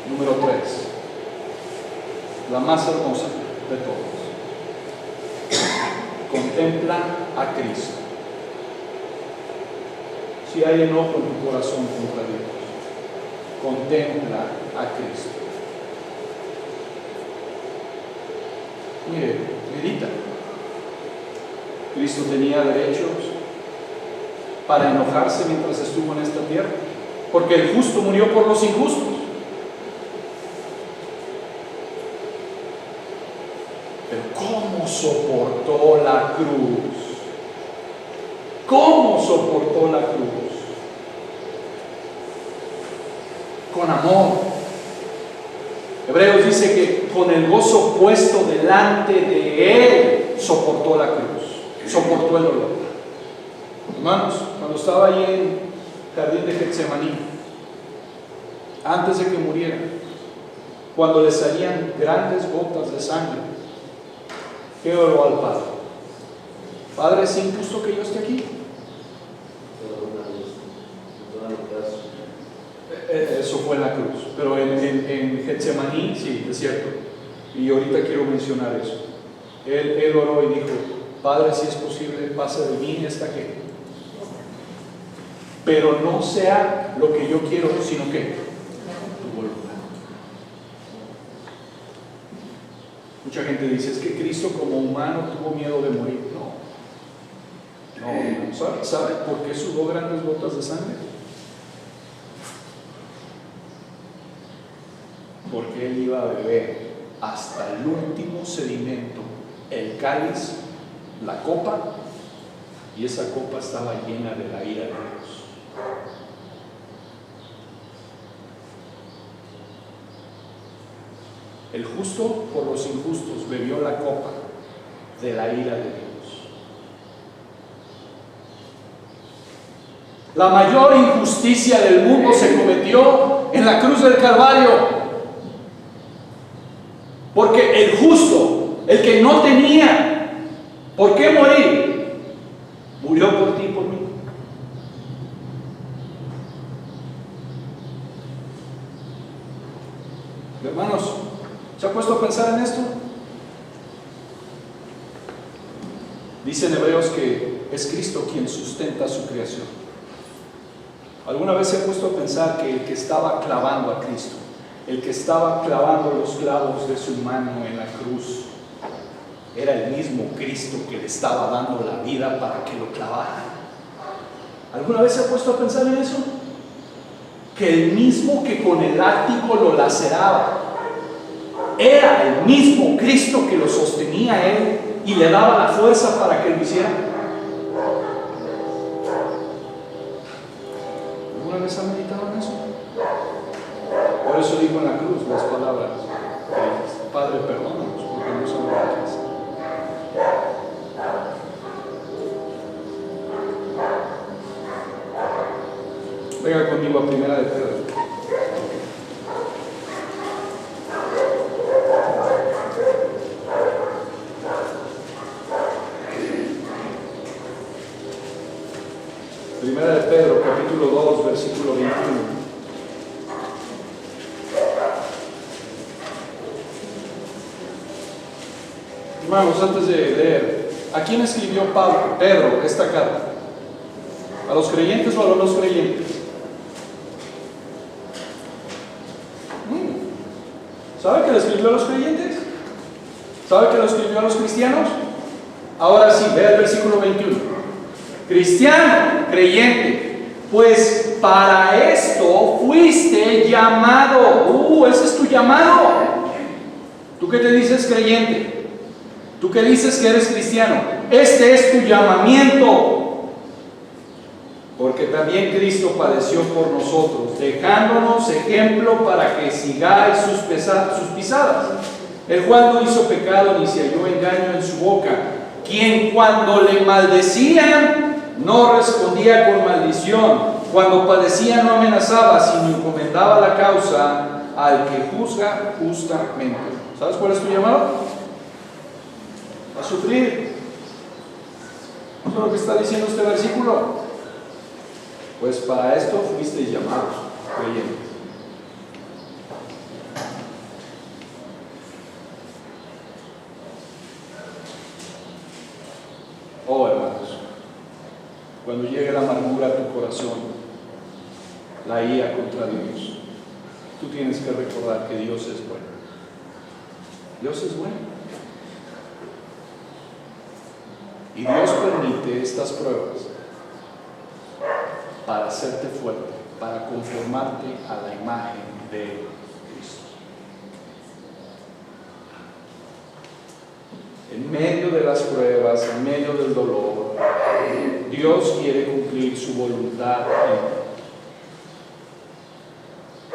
[SPEAKER 1] Número 3, la más hermosa de todos. Contempla a Cristo. Si hay enojo en tu corazón contra Dios, contempla a Cristo. Mire, medita. Cristo tenía derechos para enojarse mientras estuvo en esta tierra, porque el justo murió por los injustos. Pero ¿cómo soportó la cruz? ¿Cómo soportó la cruz? Con amor. Hebreos dice que con el gozo puesto delante de él soportó la cruz, soportó el dolor. Hermanos, cuando estaba allí en el jardín de Getsemaní, antes de que muriera, cuando le salían grandes gotas de sangre, ¿qué oró al Padre? Padre, ¿es injusto que yo esté aquí? Eso fue en la cruz, pero en Getsemaní, sí, es cierto. Y ahorita quiero mencionar eso. Él oró y dijo, Padre, si es posible, pasa de mí esta que. Pero no sea lo que yo quiero, sino que tu voluntad. Mucha gente dice, es que Cristo como humano tuvo miedo de morir. No. ¿Sabe por qué sudó grandes gotas de sangre? Porque él iba a beber hasta el último sedimento, el cáliz, la copa, y esa copa estaba llena de la ira de Dios. El justo por los injustos bebió la copa de la ira de Dios. La mayor injusticia del mundo se cometió en la cruz del Calvario. Porque el justo, el que no tenía por qué morir, murió por ti y por mí. Hermanos, ¿se ha puesto a pensar en esto? Dice en Hebreos que es Cristo quien sustenta su creación. ¿Alguna vez se ha puesto a pensar que el que estaba clavando a Cristo, el que estaba clavando los clavos de su mano en la cruz, era el mismo Cristo que le estaba dando la vida para que lo clavara? ¿Alguna vez se ha puesto a pensar en eso? Que el mismo que con el látigo lo laceraba, era el mismo Cristo que lo sostenía a él y le daba la fuerza para que lo hiciera. ¿Alguna vez ha meditado en eso? Por eso dijo en la cruz las palabras: Padre, perdónanos porque no saben lo que hacen. Venga conmigo a Primera de Pedro. Primera de Pedro, capítulo 2, versículo 21. Hermanos, antes de leer, ¿a quién escribió Pedro esta carta? ¿A los creyentes o a los no creyentes? ¿Sabe que lo escribió a los creyentes? ¿Sabe que lo escribió a los cristianos? Ahora sí, vea el versículo 21. Cristiano, creyente, pues para esto fuiste llamado. Ese es tu llamado. ¿Tú qué te dices creyente? ¿Tú qué dices que eres cristiano? Este es tu llamamiento. Porque también Cristo padeció por nosotros, dejándonos ejemplo para que sigáis sus pisadas, el cual no hizo pecado ni se halló engaño en su boca, quien cuando le maldecían no respondía con maldición, cuando padecía no amenazaba, sino encomendaba la causa al que juzga justamente. ¿Sabes cuál es tu llamado? A sufrir. ¿Eso es lo que está diciendo este versículo? Pues para esto fuisteis llamados, creyentes. Oh, hermanos, cuando llegue la amargura a tu corazón, la ira contra Dios, tú tienes que recordar que Dios es bueno. Dios es bueno. Y Dios permite estas pruebas para hacerte fuerte, para conformarte a la imagen de Cristo. En medio de las pruebas, en medio del dolor, Dios quiere cumplir su voluntad en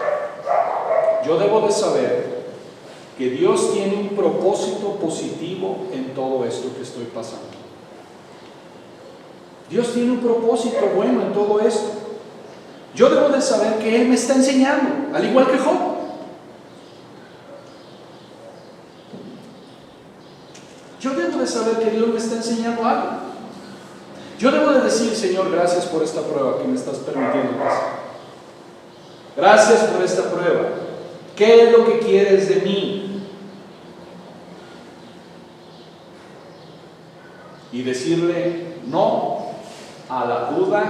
[SPEAKER 1] ti. Yo debo de saber que Dios tiene un propósito positivo en todo esto que estoy pasando. Dios tiene un propósito bueno en todo esto. Yo debo de saber que Él me está enseñando, al igual que Job. Yo debo de saber que Dios me está enseñando algo. Yo debo de decir: Señor, gracias por esta prueba que me estás permitiendo pasar. Gracias por esta prueba. ¿Qué es lo que quieres de mí? Y decirle no a la duda,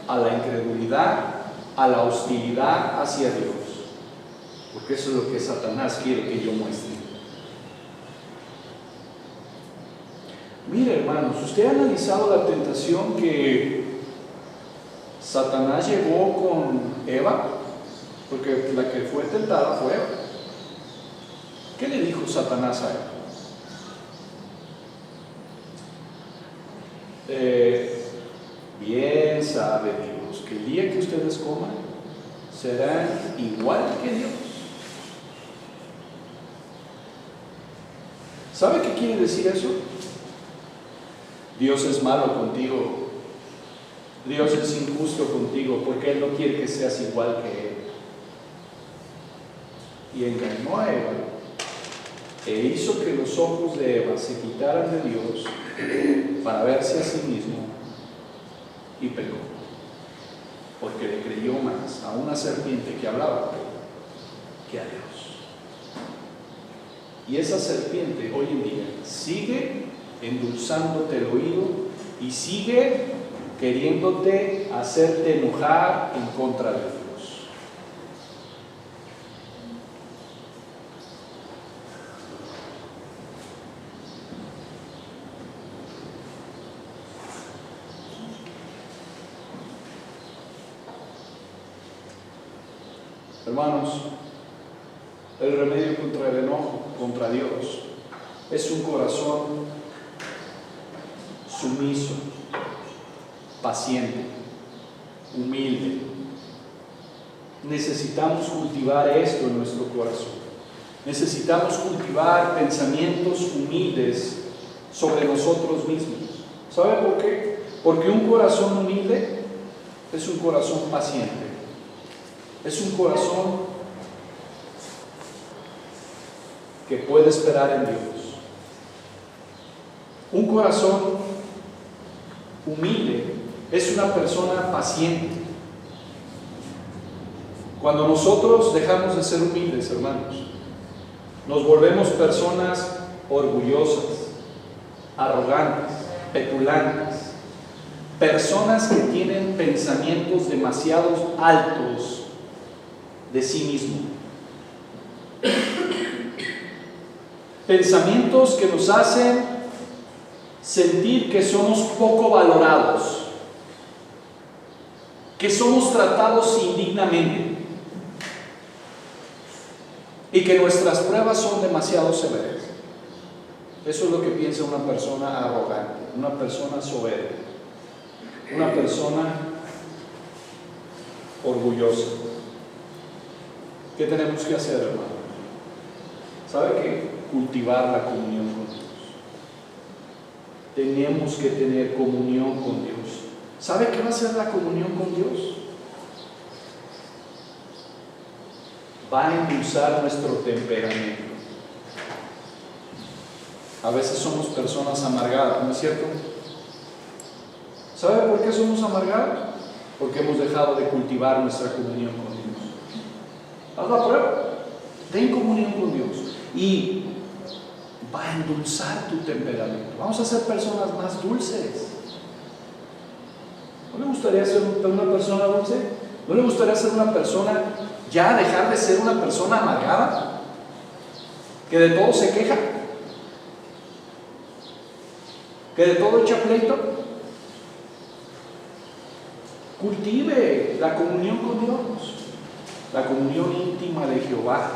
[SPEAKER 1] a la incredulidad, a la hostilidad hacia Dios, porque eso es lo que Satanás quiere que yo muestre. Mire, hermanos, ¿usted ha analizado la tentación que Satanás llevó con Eva? Porque la que fue tentada fue Eva. ¿Qué le dijo Satanás a Eva? Bien sabe Dios que el día que ustedes coman serán igual que Dios. ¿Sabe qué quiere decir eso? Dios es malo contigo. Dios es injusto contigo porque Él no quiere que seas igual que Él. Y engañó a Eva e hizo que los ojos de Eva se quitaran de Dios para verse a sí mismo, y pecó, porque le creyó más a una serpiente que hablaba que a Dios. Y esa serpiente hoy en día sigue endulzándote el oído y sigue queriéndote hacerte enojar en contra de Dios. Hermanos, el remedio contra el enojo contra Dios es un corazón sumiso, paciente, humilde. Necesitamos cultivar esto en nuestro corazón. Necesitamos cultivar pensamientos humildes sobre nosotros mismos. ¿Sabe por qué? Porque un corazón humilde es un corazón paciente. Es un corazón que puede esperar en Dios. Un corazón humilde es una persona paciente. Cuando nosotros dejamos de ser humildes, hermanos, nos volvemos personas orgullosas, arrogantes, petulantes, personas que tienen pensamientos demasiado altos de sí mismo. Pensamientos que nos hacen sentir que somos poco valorados, que somos tratados indignamente y que nuestras pruebas son demasiado severas. Eso es lo que piensa una persona arrogante, una persona soberbia, una persona orgullosa. ¿Qué tenemos que hacer, hermano? ¿Sabe qué? Cultivar la comunión con Dios. Tenemos que tener comunión con Dios. ¿Sabe qué va a ser la comunión con Dios? Va a endulzar nuestro temperamento. A veces somos personas amargadas, ¿no es cierto? ¿Sabe por qué somos amargados? Porque hemos dejado de cultivar nuestra comunión con Dios. Haz la prueba. Ten comunión con Dios y va a endulzar tu temperamento. Vamos a ser personas más dulces. ¿No le gustaría ser una persona dulce? ¿No le gustaría ser una persona, ya dejar de ser una persona amargada, que de todo se queja, que de todo echa pleito? Cultive la comunión con Dios, la comunión íntima de Jehová.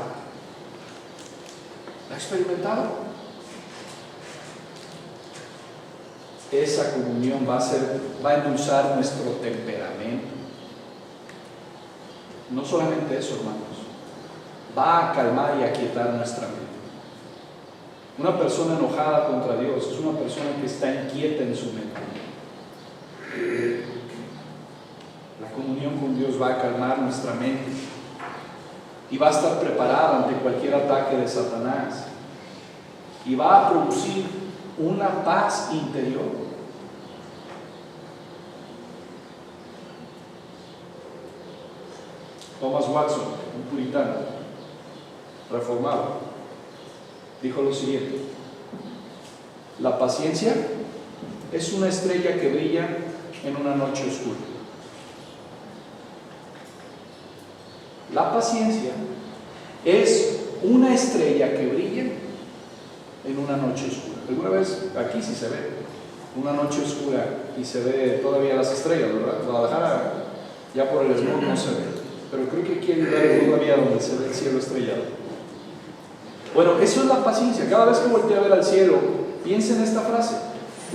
[SPEAKER 1] ¿La ha experimentado? Esa comunión va a endulzar nuestro temperamento. No solamente eso, hermanos, va a calmar y aquietar nuestra mente. Una persona enojada contra Dios es una persona que está inquieta en su mente. La comunión con Dios va a calmar nuestra mente y va a estar preparada ante cualquier ataque de Satanás y va a producir una paz interior. Thomas Watson, un puritano reformado, dijo lo siguiente: la paciencia es una estrella que brilla en una noche oscura. La paciencia es una estrella que brilla en una noche oscura. ¿Alguna vez aquí sí se ve una noche oscura y se ve todavía las estrellas, verdad? Guadalajara ya por el smog no se ve, pero creo que aquí hay lugares todavía donde se ve el cielo estrellado. Bueno, eso es la paciencia. Cada vez que voltee a ver al cielo, piensa en esta frase: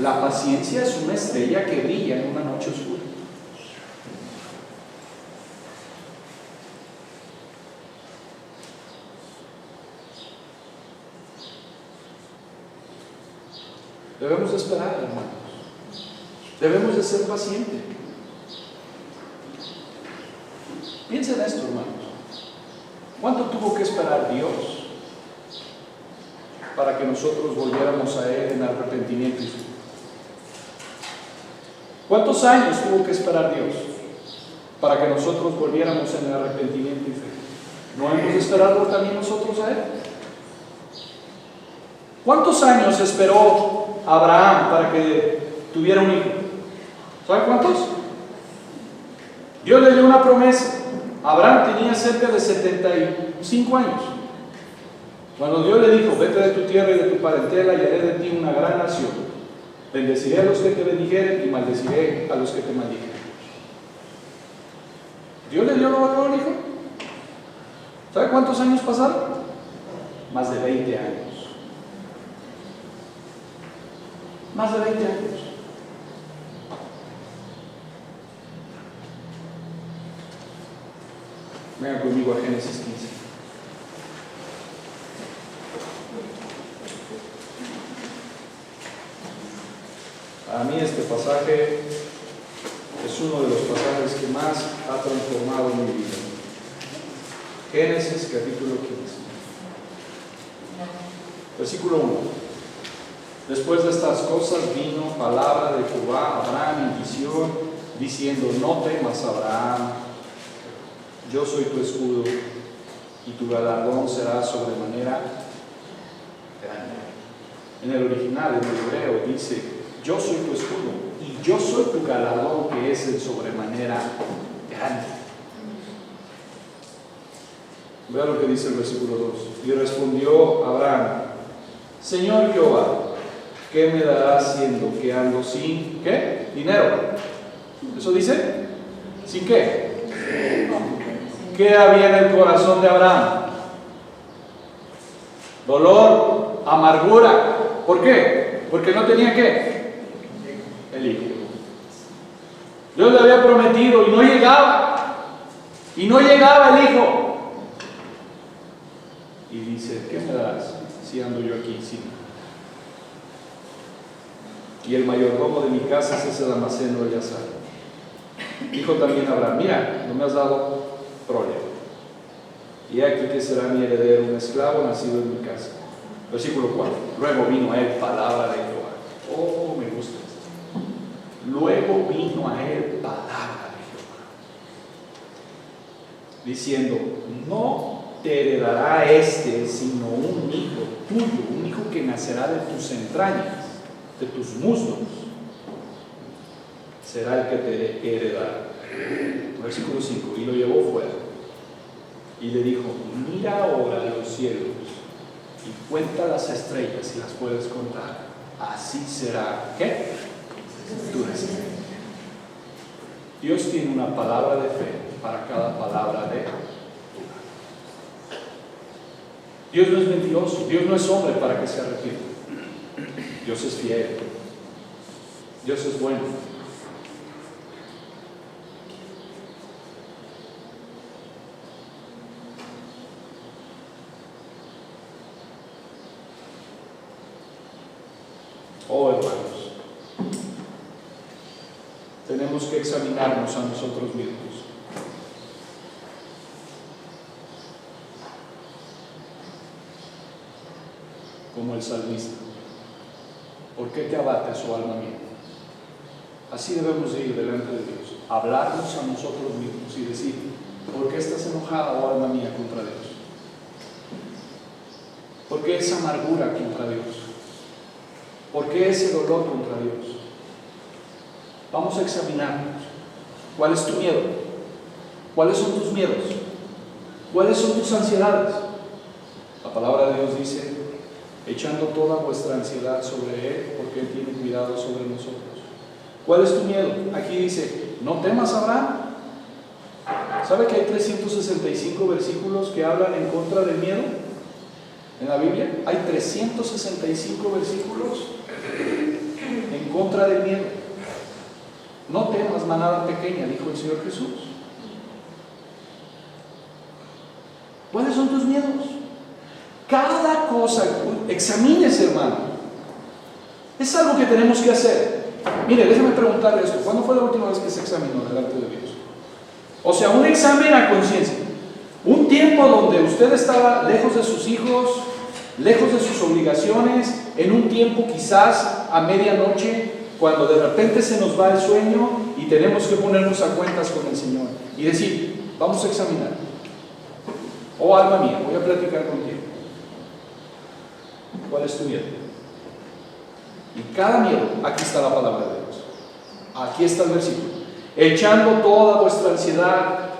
[SPEAKER 1] la paciencia es una estrella que brilla en una noche oscura. Debemos de esperar, hermanos. Debemos de ser pacientes. Piensa en esto, hermanos. ¿Cuánto tuvo que esperar Dios para que nosotros volviéramos a Él en arrepentimiento y fe? ¿Cuántos años tuvo que esperar Dios para que nosotros volviéramos en arrepentimiento y fe? ¿No hemos de esperarlo también nosotros a Él? ¿Cuántos años esperó Abraham para que tuviera un hijo? ¿Saben cuántos? Dios le dio una promesa. Abraham tenía cerca de 75 años. Cuando Dios le dijo: vete de tu tierra y de tu parentela y haré de ti una gran nación. Bendeciré a los que te bendijeren y maldeciré a los que te maldijeren. Dios le dio un hijo. ¿Sabe cuántos años pasaron? Más de 20 años. Más de 20 años. Vengan conmigo a Génesis 15. Para mí este pasaje es uno de los pasajes que más ha transformado mi vida. Génesis capítulo 15. Versículo 1. Después de estas cosas vino palabra de Jehová a Abraham en visión, diciendo: no temas, Abraham, yo soy tu escudo, y tu galardón será sobremanera grande. En el original, en el hebreo, dice: yo soy tu escudo, y yo soy tu galardón, que es el sobremanera grande. Vea lo que dice el versículo 2. Y respondió Abraham: Señor Jehová, ¿qué me darás siendo que ando sin ¿qué? Dinero? ¿Eso dice? ¿Sin qué? ¿Qué había en el corazón de Abraham? Dolor, amargura. ¿Por qué? Porque no tenía ¿qué? El hijo. Dios le había prometido y no llegaba. Y no llegaba el hijo. Y dice: ¿qué me darás si ando yo aquí sin? Y el mayordomo de mi casa es ese Damaseno Eleazar. Dijo también Abraham: mira, no me has dado prole. Y aquí que será mi heredero, un esclavo nacido en mi casa. Versículo 4. Luego vino a él palabra de Jehová. Oh, me gusta esto. Luego vino a él palabra de Jehová, diciendo: no te heredará sino un hijo tuyo, un hijo que nacerá de tus entrañas, de tus muslos, será el que te heredará. Versículo 5. Y lo llevó fuera y le dijo: mira ahora los cielos y cuenta las estrellas si las puedes contar, así será ¿qué? Tu descendencia. Dios tiene una palabra de fe para cada palabra de duda. Dios no es mentiroso, Dios no es hombre para que se arrepienta. Dios es fiel, Dios es bueno. Oh, hermanos, tenemos que examinarnos a nosotros mismos. Como el salmista: ¿por qué te abates, oh alma mía? Así debemos ir delante de Dios, hablarnos a nosotros mismos y decir: ¿por qué estás enojada, oh alma mía, contra Dios? ¿Por qué esa amargura contra Dios? ¿Por qué ese dolor contra Dios? Vamos a examinarnos. ¿Cuál es tu miedo? ¿Cuáles son tus miedos? ¿Cuáles son tus ansiedades? La palabra de Dios dice: echando toda vuestra ansiedad sobre Él, porque Él tiene cuidado sobre nosotros. ¿Cuál es tu miedo? Aquí dice: no temas, Abraham. ¿Sabe que hay 365 versículos que hablan en contra del miedo? En la Biblia hay 365 versículos en contra del miedo. No temas, manada pequeña, dijo el Señor Jesús. ¿Cuáles son tus miedos? Cada cosa, examínese, hermano. Es algo que tenemos que hacer. Mire, déjeme preguntarle esto: ¿cuándo fue la última vez que se examinó delante de Dios? O sea, un examen a conciencia. Un tiempo donde usted estaba lejos de sus hijos, lejos de sus obligaciones, en un tiempo quizás a medianoche, cuando de repente se nos va el sueño y tenemos que ponernos a cuentas con el Señor y decir, vamos a examinar. Oh alma mía, voy a platicar contigo. ¿Cuál es tu miedo? Y cada miedo, aquí está la palabra de Dios. Aquí está el versículo. Echando toda vuestra ansiedad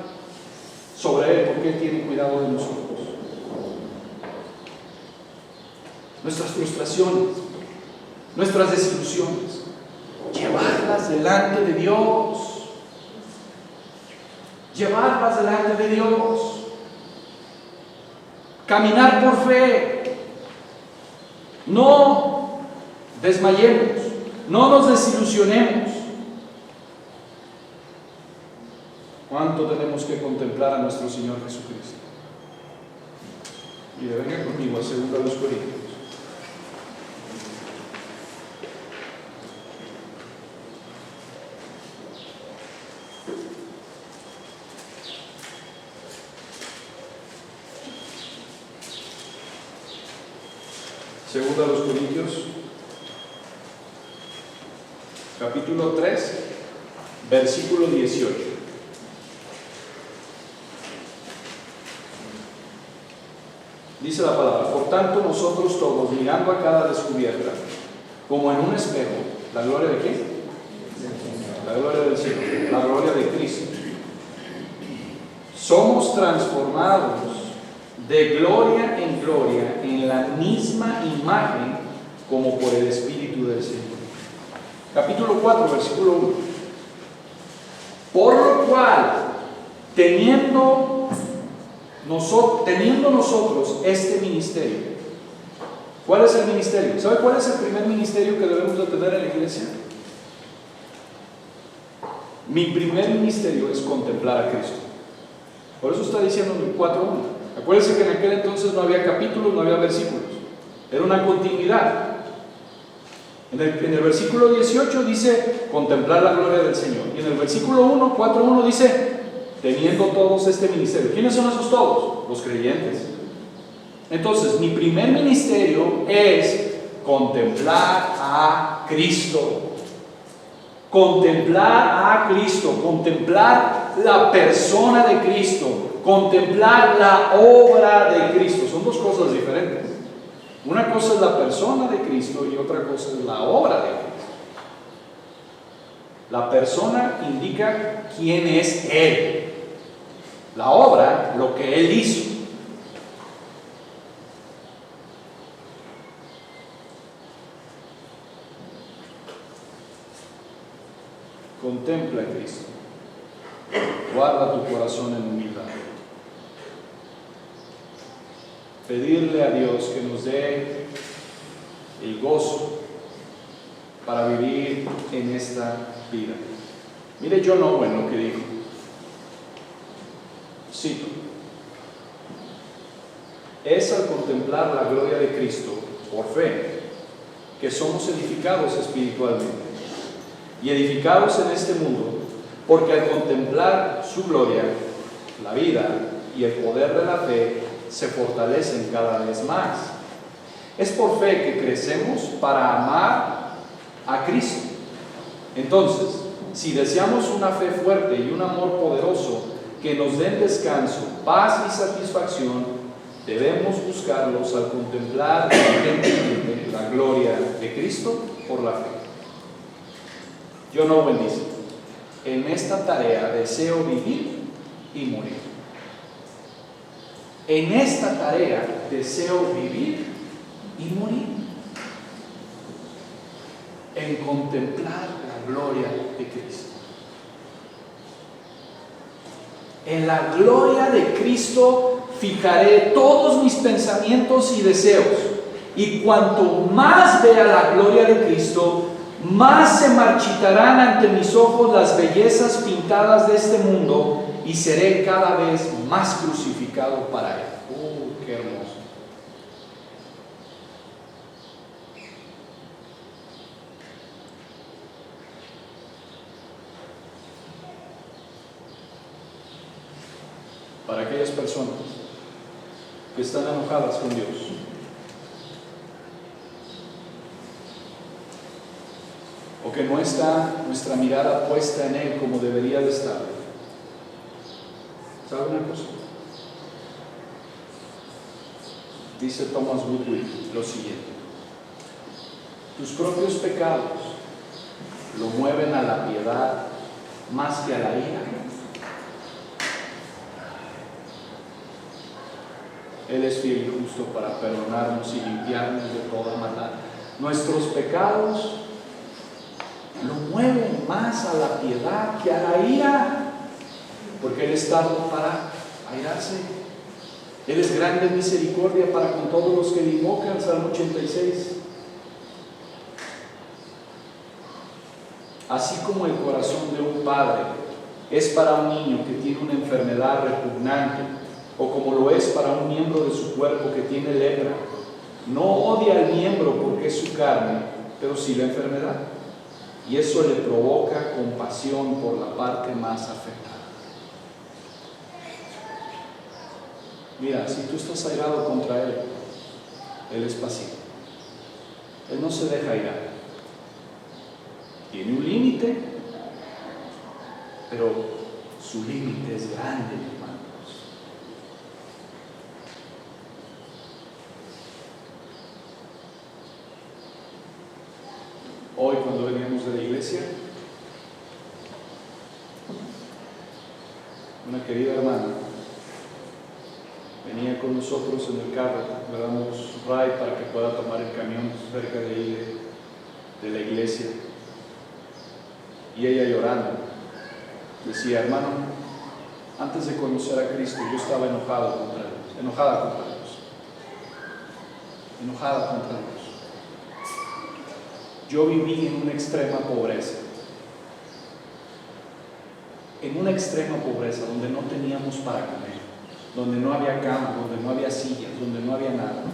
[SPEAKER 1] sobre Él, porque Él tiene cuidado de nosotros. Nuestras frustraciones, nuestras desilusiones, llevarlas delante de Dios. Llevarlas delante de Dios. Caminar por fe. No desmayemos, no nos desilusionemos. ¿Cuánto tenemos que contemplar a nuestro Señor Jesucristo? Y venga conmigo a 2 Corintios. Segunda a los Corintios, capítulo 3, versículo 18. Dice la palabra: por tanto nosotros todos, mirando a cada descubierta, como en un espejo, ¿la gloria de quién? La gloria del Señor, la gloria de Cristo. Somos transformados de gloria en gloria en la misma imagen como por el Espíritu del Señor. Capítulo 4, versículo 1. Por lo cual, teniendo nosotros este ministerio. ¿Cuál es el ministerio? ¿Sabe cuál es el primer ministerio que debemos de tener en la iglesia? Mi primer ministerio es contemplar a Cristo. Por eso está diciendo en el 4:1. Acuérdense que en aquel entonces no había capítulos, no había versículos. Era una continuidad. En el versículo 18 dice contemplar la gloria del Señor. Y en el versículo 4:1 dice teniendo todos este ministerio. ¿Quiénes son esos todos? Los creyentes. Entonces, mi primer ministerio es contemplar a Cristo. Contemplar a Cristo, contemplar la persona de Cristo, contemplar la obra de Cristo. Son dos cosas diferentes. Una cosa es la persona de Cristo y otra cosa es la obra de Cristo. La persona indica quién es Él. La obra, lo que Él hizo. Contempla a Cristo. Guarda tu corazón en humildad. Pedirle a Dios que nos dé el gozo para vivir en esta vida. Mire John Owen lo que dijo. Cito: es al contemplar la gloria de Cristo por fe que somos edificados espiritualmente y edificados en este mundo, porque al contemplar su gloria, la vida y el poder de la fe se fortalecen cada vez más. Es por fe que crecemos para amar a Cristo. Entonces, si deseamos una fe fuerte y un amor poderoso que nos den descanso, paz y satisfacción, debemos buscarlos al contemplar diligentemente la gloria de Cristo por la fe. John Owen dice: en esta tarea deseo vivir y morir. En esta tarea deseo vivir y morir. En contemplar la gloria de Cristo. En la gloria de Cristo fijaré todos mis pensamientos y deseos. Y cuanto más vea la gloria de Cristo, más se marchitarán ante mis ojos las bellezas pintadas de este mundo y seré cada vez más crucificado para Él. ¡Qué hermoso! para aquellas personas que están enojadas con Dios. O que no está nuestra mirada puesta en Él como debería de estar. ¿Sabe una cosa? Dice Thomas Woodward lo siguiente: tus propios pecados lo mueven a la piedad más que a la ira. Él es fiel y justo para perdonarnos y limpiarnos de toda maldad. Nuestros pecados lo mueven más a la piedad que a la ira, porque Él es tardo para airarse. Él es grande en misericordia para con todos los que le invocan. Salmo 86. Así como el corazón de un padre es para un niño que tiene una enfermedad repugnante, o como lo es para un miembro de su cuerpo que tiene lepra, no odia al miembro porque es su carne, pero sí la enfermedad, y eso le provoca compasión por la parte más afectada. Mira, si tú estás airado contra Él, Él es paciente. Él no se deja airar. Tiene un límite, pero su límite es grande, hermanos. Hoy, cuando veníamos de la iglesia, una querida hermana venía con nosotros en el carro. Le damos ride para que pueda tomar el camión cerca de ahí de la iglesia. Y ella llorando decía: hermano, antes de conocer a Cristo yo estaba enojada contra Dios, enojada contra Dios. Yo viví en una extrema pobreza, donde no teníamos para comer, donde no había cama, donde no había sillas, donde no había nada.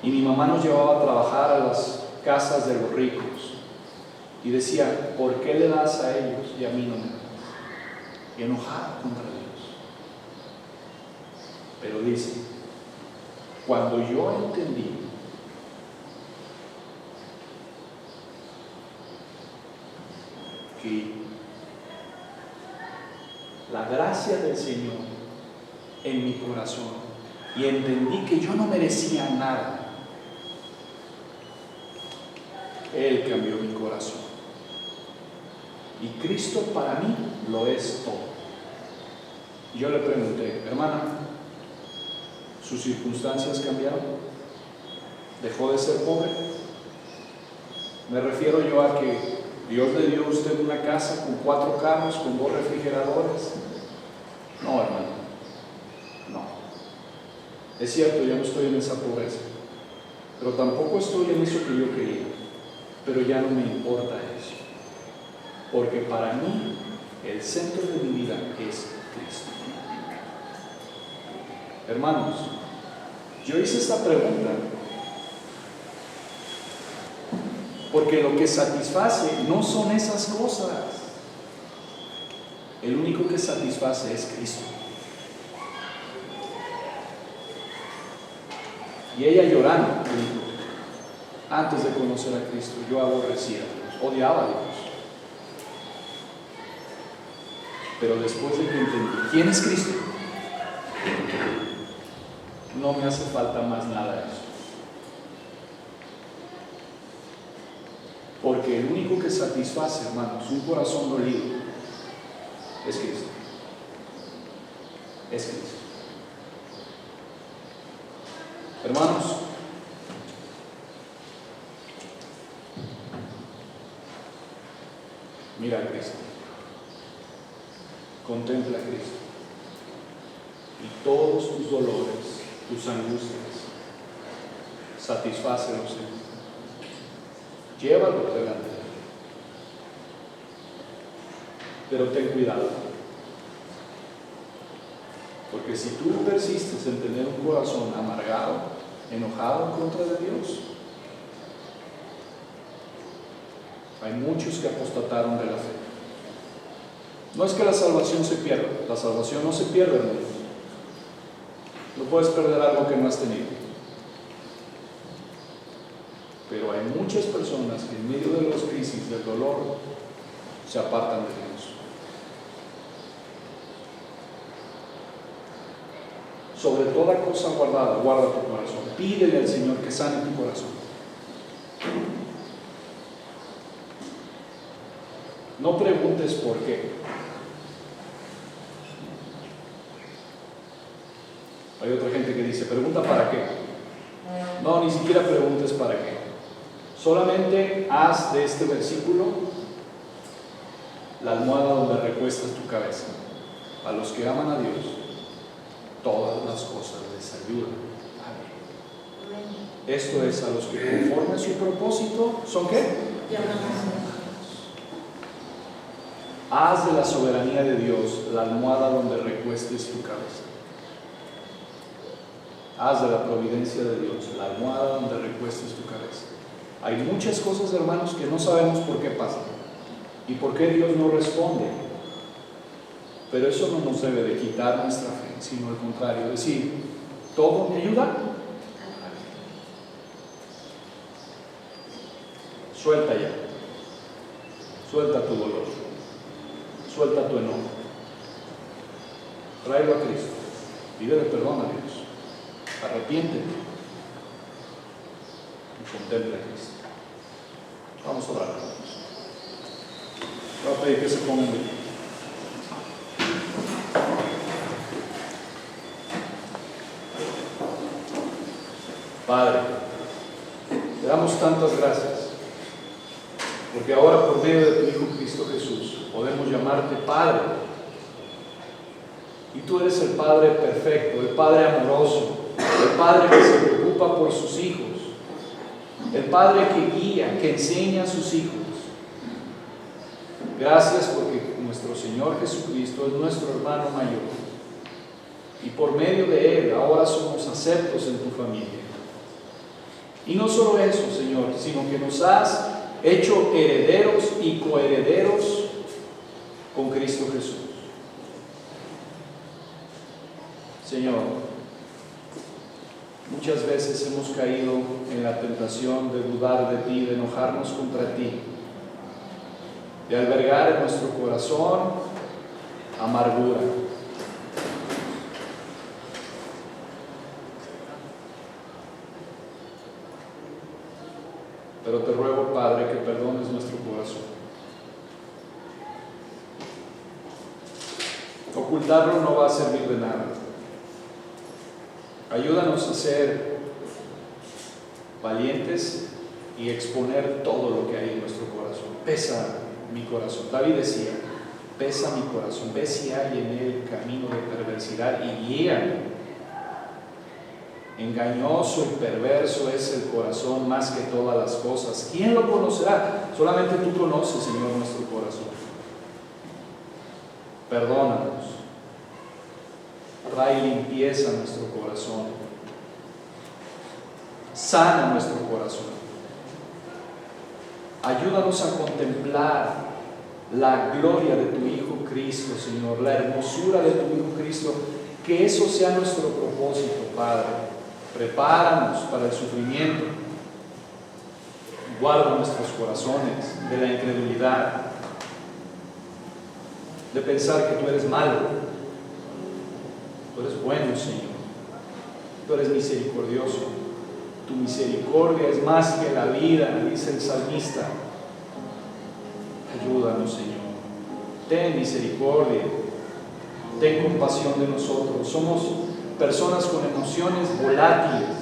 [SPEAKER 1] Y mi mamá nos llevaba a trabajar a las casas de los ricos. Y decía: ¿por qué le das a ellos y a mí no me das? Y enojada contra Dios. Pero dice: cuando yo entendí que la gracia del Señor en mi corazón, y entendí que yo no merecía nada, Él cambió mi corazón. Y Cristo para mí lo es todo. Y yo le pregunté: hermana, ¿sus circunstancias cambiaron? ¿Dejó de ser pobre? Me refiero yo a que Dios le dio a usted una casa con 4 carros, con 2 refrigeradores. No, hermano, no. Es cierto, ya no estoy en esa pobreza, pero tampoco estoy en eso que yo quería. Pero ya no me importa eso, porque para mí el centro de mi vida es Cristo. Hermanos, yo hice esta pregunta porque lo que satisface no son esas cosas. El único que satisface es Cristo. Y ella llorando dijo: antes de conocer a Cristo yo aborrecía a Dios, odiaba a Dios. Pero después de que entendí quién es Cristo, no me hace falta más nada de eso. Porque el único que satisface, hermanos, un corazón dolido es Cristo. Es Cristo. Hermanos, mira a Cristo, contempla a Cristo, y todos tus dolores, tus angustias, satisfácelos en Él. Llévalo delante de Él. Pero ten cuidado, porque si tú persistes en tener un corazón amargado, enojado en contra de Dios, hay muchos que apostataron de la fe. No es que la salvación se pierda, la salvación no se pierde, hermanos. No puedes perder algo que no has tenido. Pero hay muchas personas que en medio de las crisis, del dolor, se apartan de Dios. Sobre toda cosa guardada, guarda tu corazón. Pídele al Señor que sane tu corazón. No preguntes por qué. Hay otra gente que dice, pregunta para qué. No, ni siquiera preguntes para qué. Solamente haz de este versículo la almohada donde recuestas tu cabeza. A los que aman a Dios, todas las cosas les ayudan. Amén. Esto es a los que conforme a su propósito, ¿son qué? Haz de la soberanía de Dios la almohada donde recuestes tu cabeza. Haz de la providencia de Dios la almohada donde recuestes tu cabeza. Hay muchas cosas, hermanos, que no sabemos por qué pasan y por qué Dios no responde. Pero eso no nos debe de quitar nuestra fe, sino al contrario, decir, ¿todo me ayuda? Suelta ya. Suelta tu dolor. Suelta tu enojo. Tráelo a Cristo. Pídele perdón a Dios. Arrepiéntete y contempla a Cristo. Vamos a orar. Voy a pedir que se pongan de pie. Padre, te damos tantas gracias porque ahora por medio de tu Hijo Cristo Jesús podemos llamarte Padre. Y tú eres el Padre perfecto, el Padre amoroso, el Padre que se preocupa por sus hijos, el Padre que guía, que enseña a sus hijos. Gracias porque nuestro Señor Jesucristo es nuestro hermano mayor y por medio de Él ahora somos aceptos en tu familia. Y no solo eso, Señor, sino que nos has hecho herederos y coherederos con Cristo Jesús. Señor, muchas veces hemos caído en la tentación de dudar de ti, de enojarnos contra ti, de albergar en nuestro corazón amargura. Pero te ruego, Padre, que perdones nuestro corazón. Ocultarlo no va a servir de nada. Ayúdanos a ser valientes y exponer todo lo que hay en nuestro corazón. Pesa mi corazón. David decía, pesa mi corazón, ve si hay en él camino de perversidad y guíame. Engañoso y perverso es el corazón más que todas las cosas. ¿Quién lo conocerá? Solamente tú conoces, Señor, nuestro corazón. Perdónanos. Trae limpieza a nuestro corazón. Sana nuestro corazón. Ayúdanos a contemplar la gloria de tu Hijo Cristo, Señor, la hermosura de tu Hijo Cristo. Que eso sea nuestro propósito, Padre. Prepáranos para el sufrimiento. Guarda nuestros corazones de la incredulidad, de pensar que tú eres malo. Tú eres bueno, Señor. Tú eres misericordioso. Tu misericordia es más que la vida, dice el salmista. Ayúdanos, Señor. Ten misericordia. Ten compasión de nosotros. Somos personas con emociones volátiles.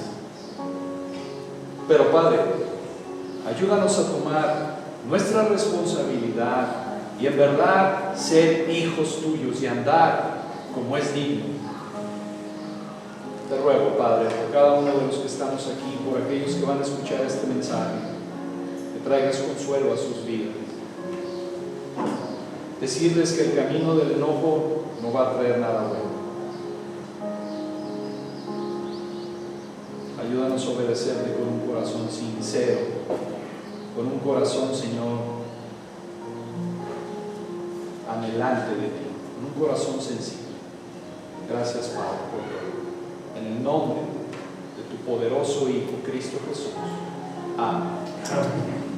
[SPEAKER 1] Pero, Padre, ayúdanos a tomar nuestra responsabilidad y en verdad ser hijos tuyos y andar como es digno. Te ruego, Padre, por cada uno de los que estamos aquí, por aquellos que van a escuchar este mensaje, que traigas consuelo a sus vidas. Decirles que el camino del enojo no va a traer nada bueno. Ayúdanos a obedecerte con un corazón sincero, con un corazón, Señor, anhelante de ti, con un corazón sencillo. Gracias, Padre, por todo. En el nombre de tu poderoso Hijo, Cristo Jesús. Amén.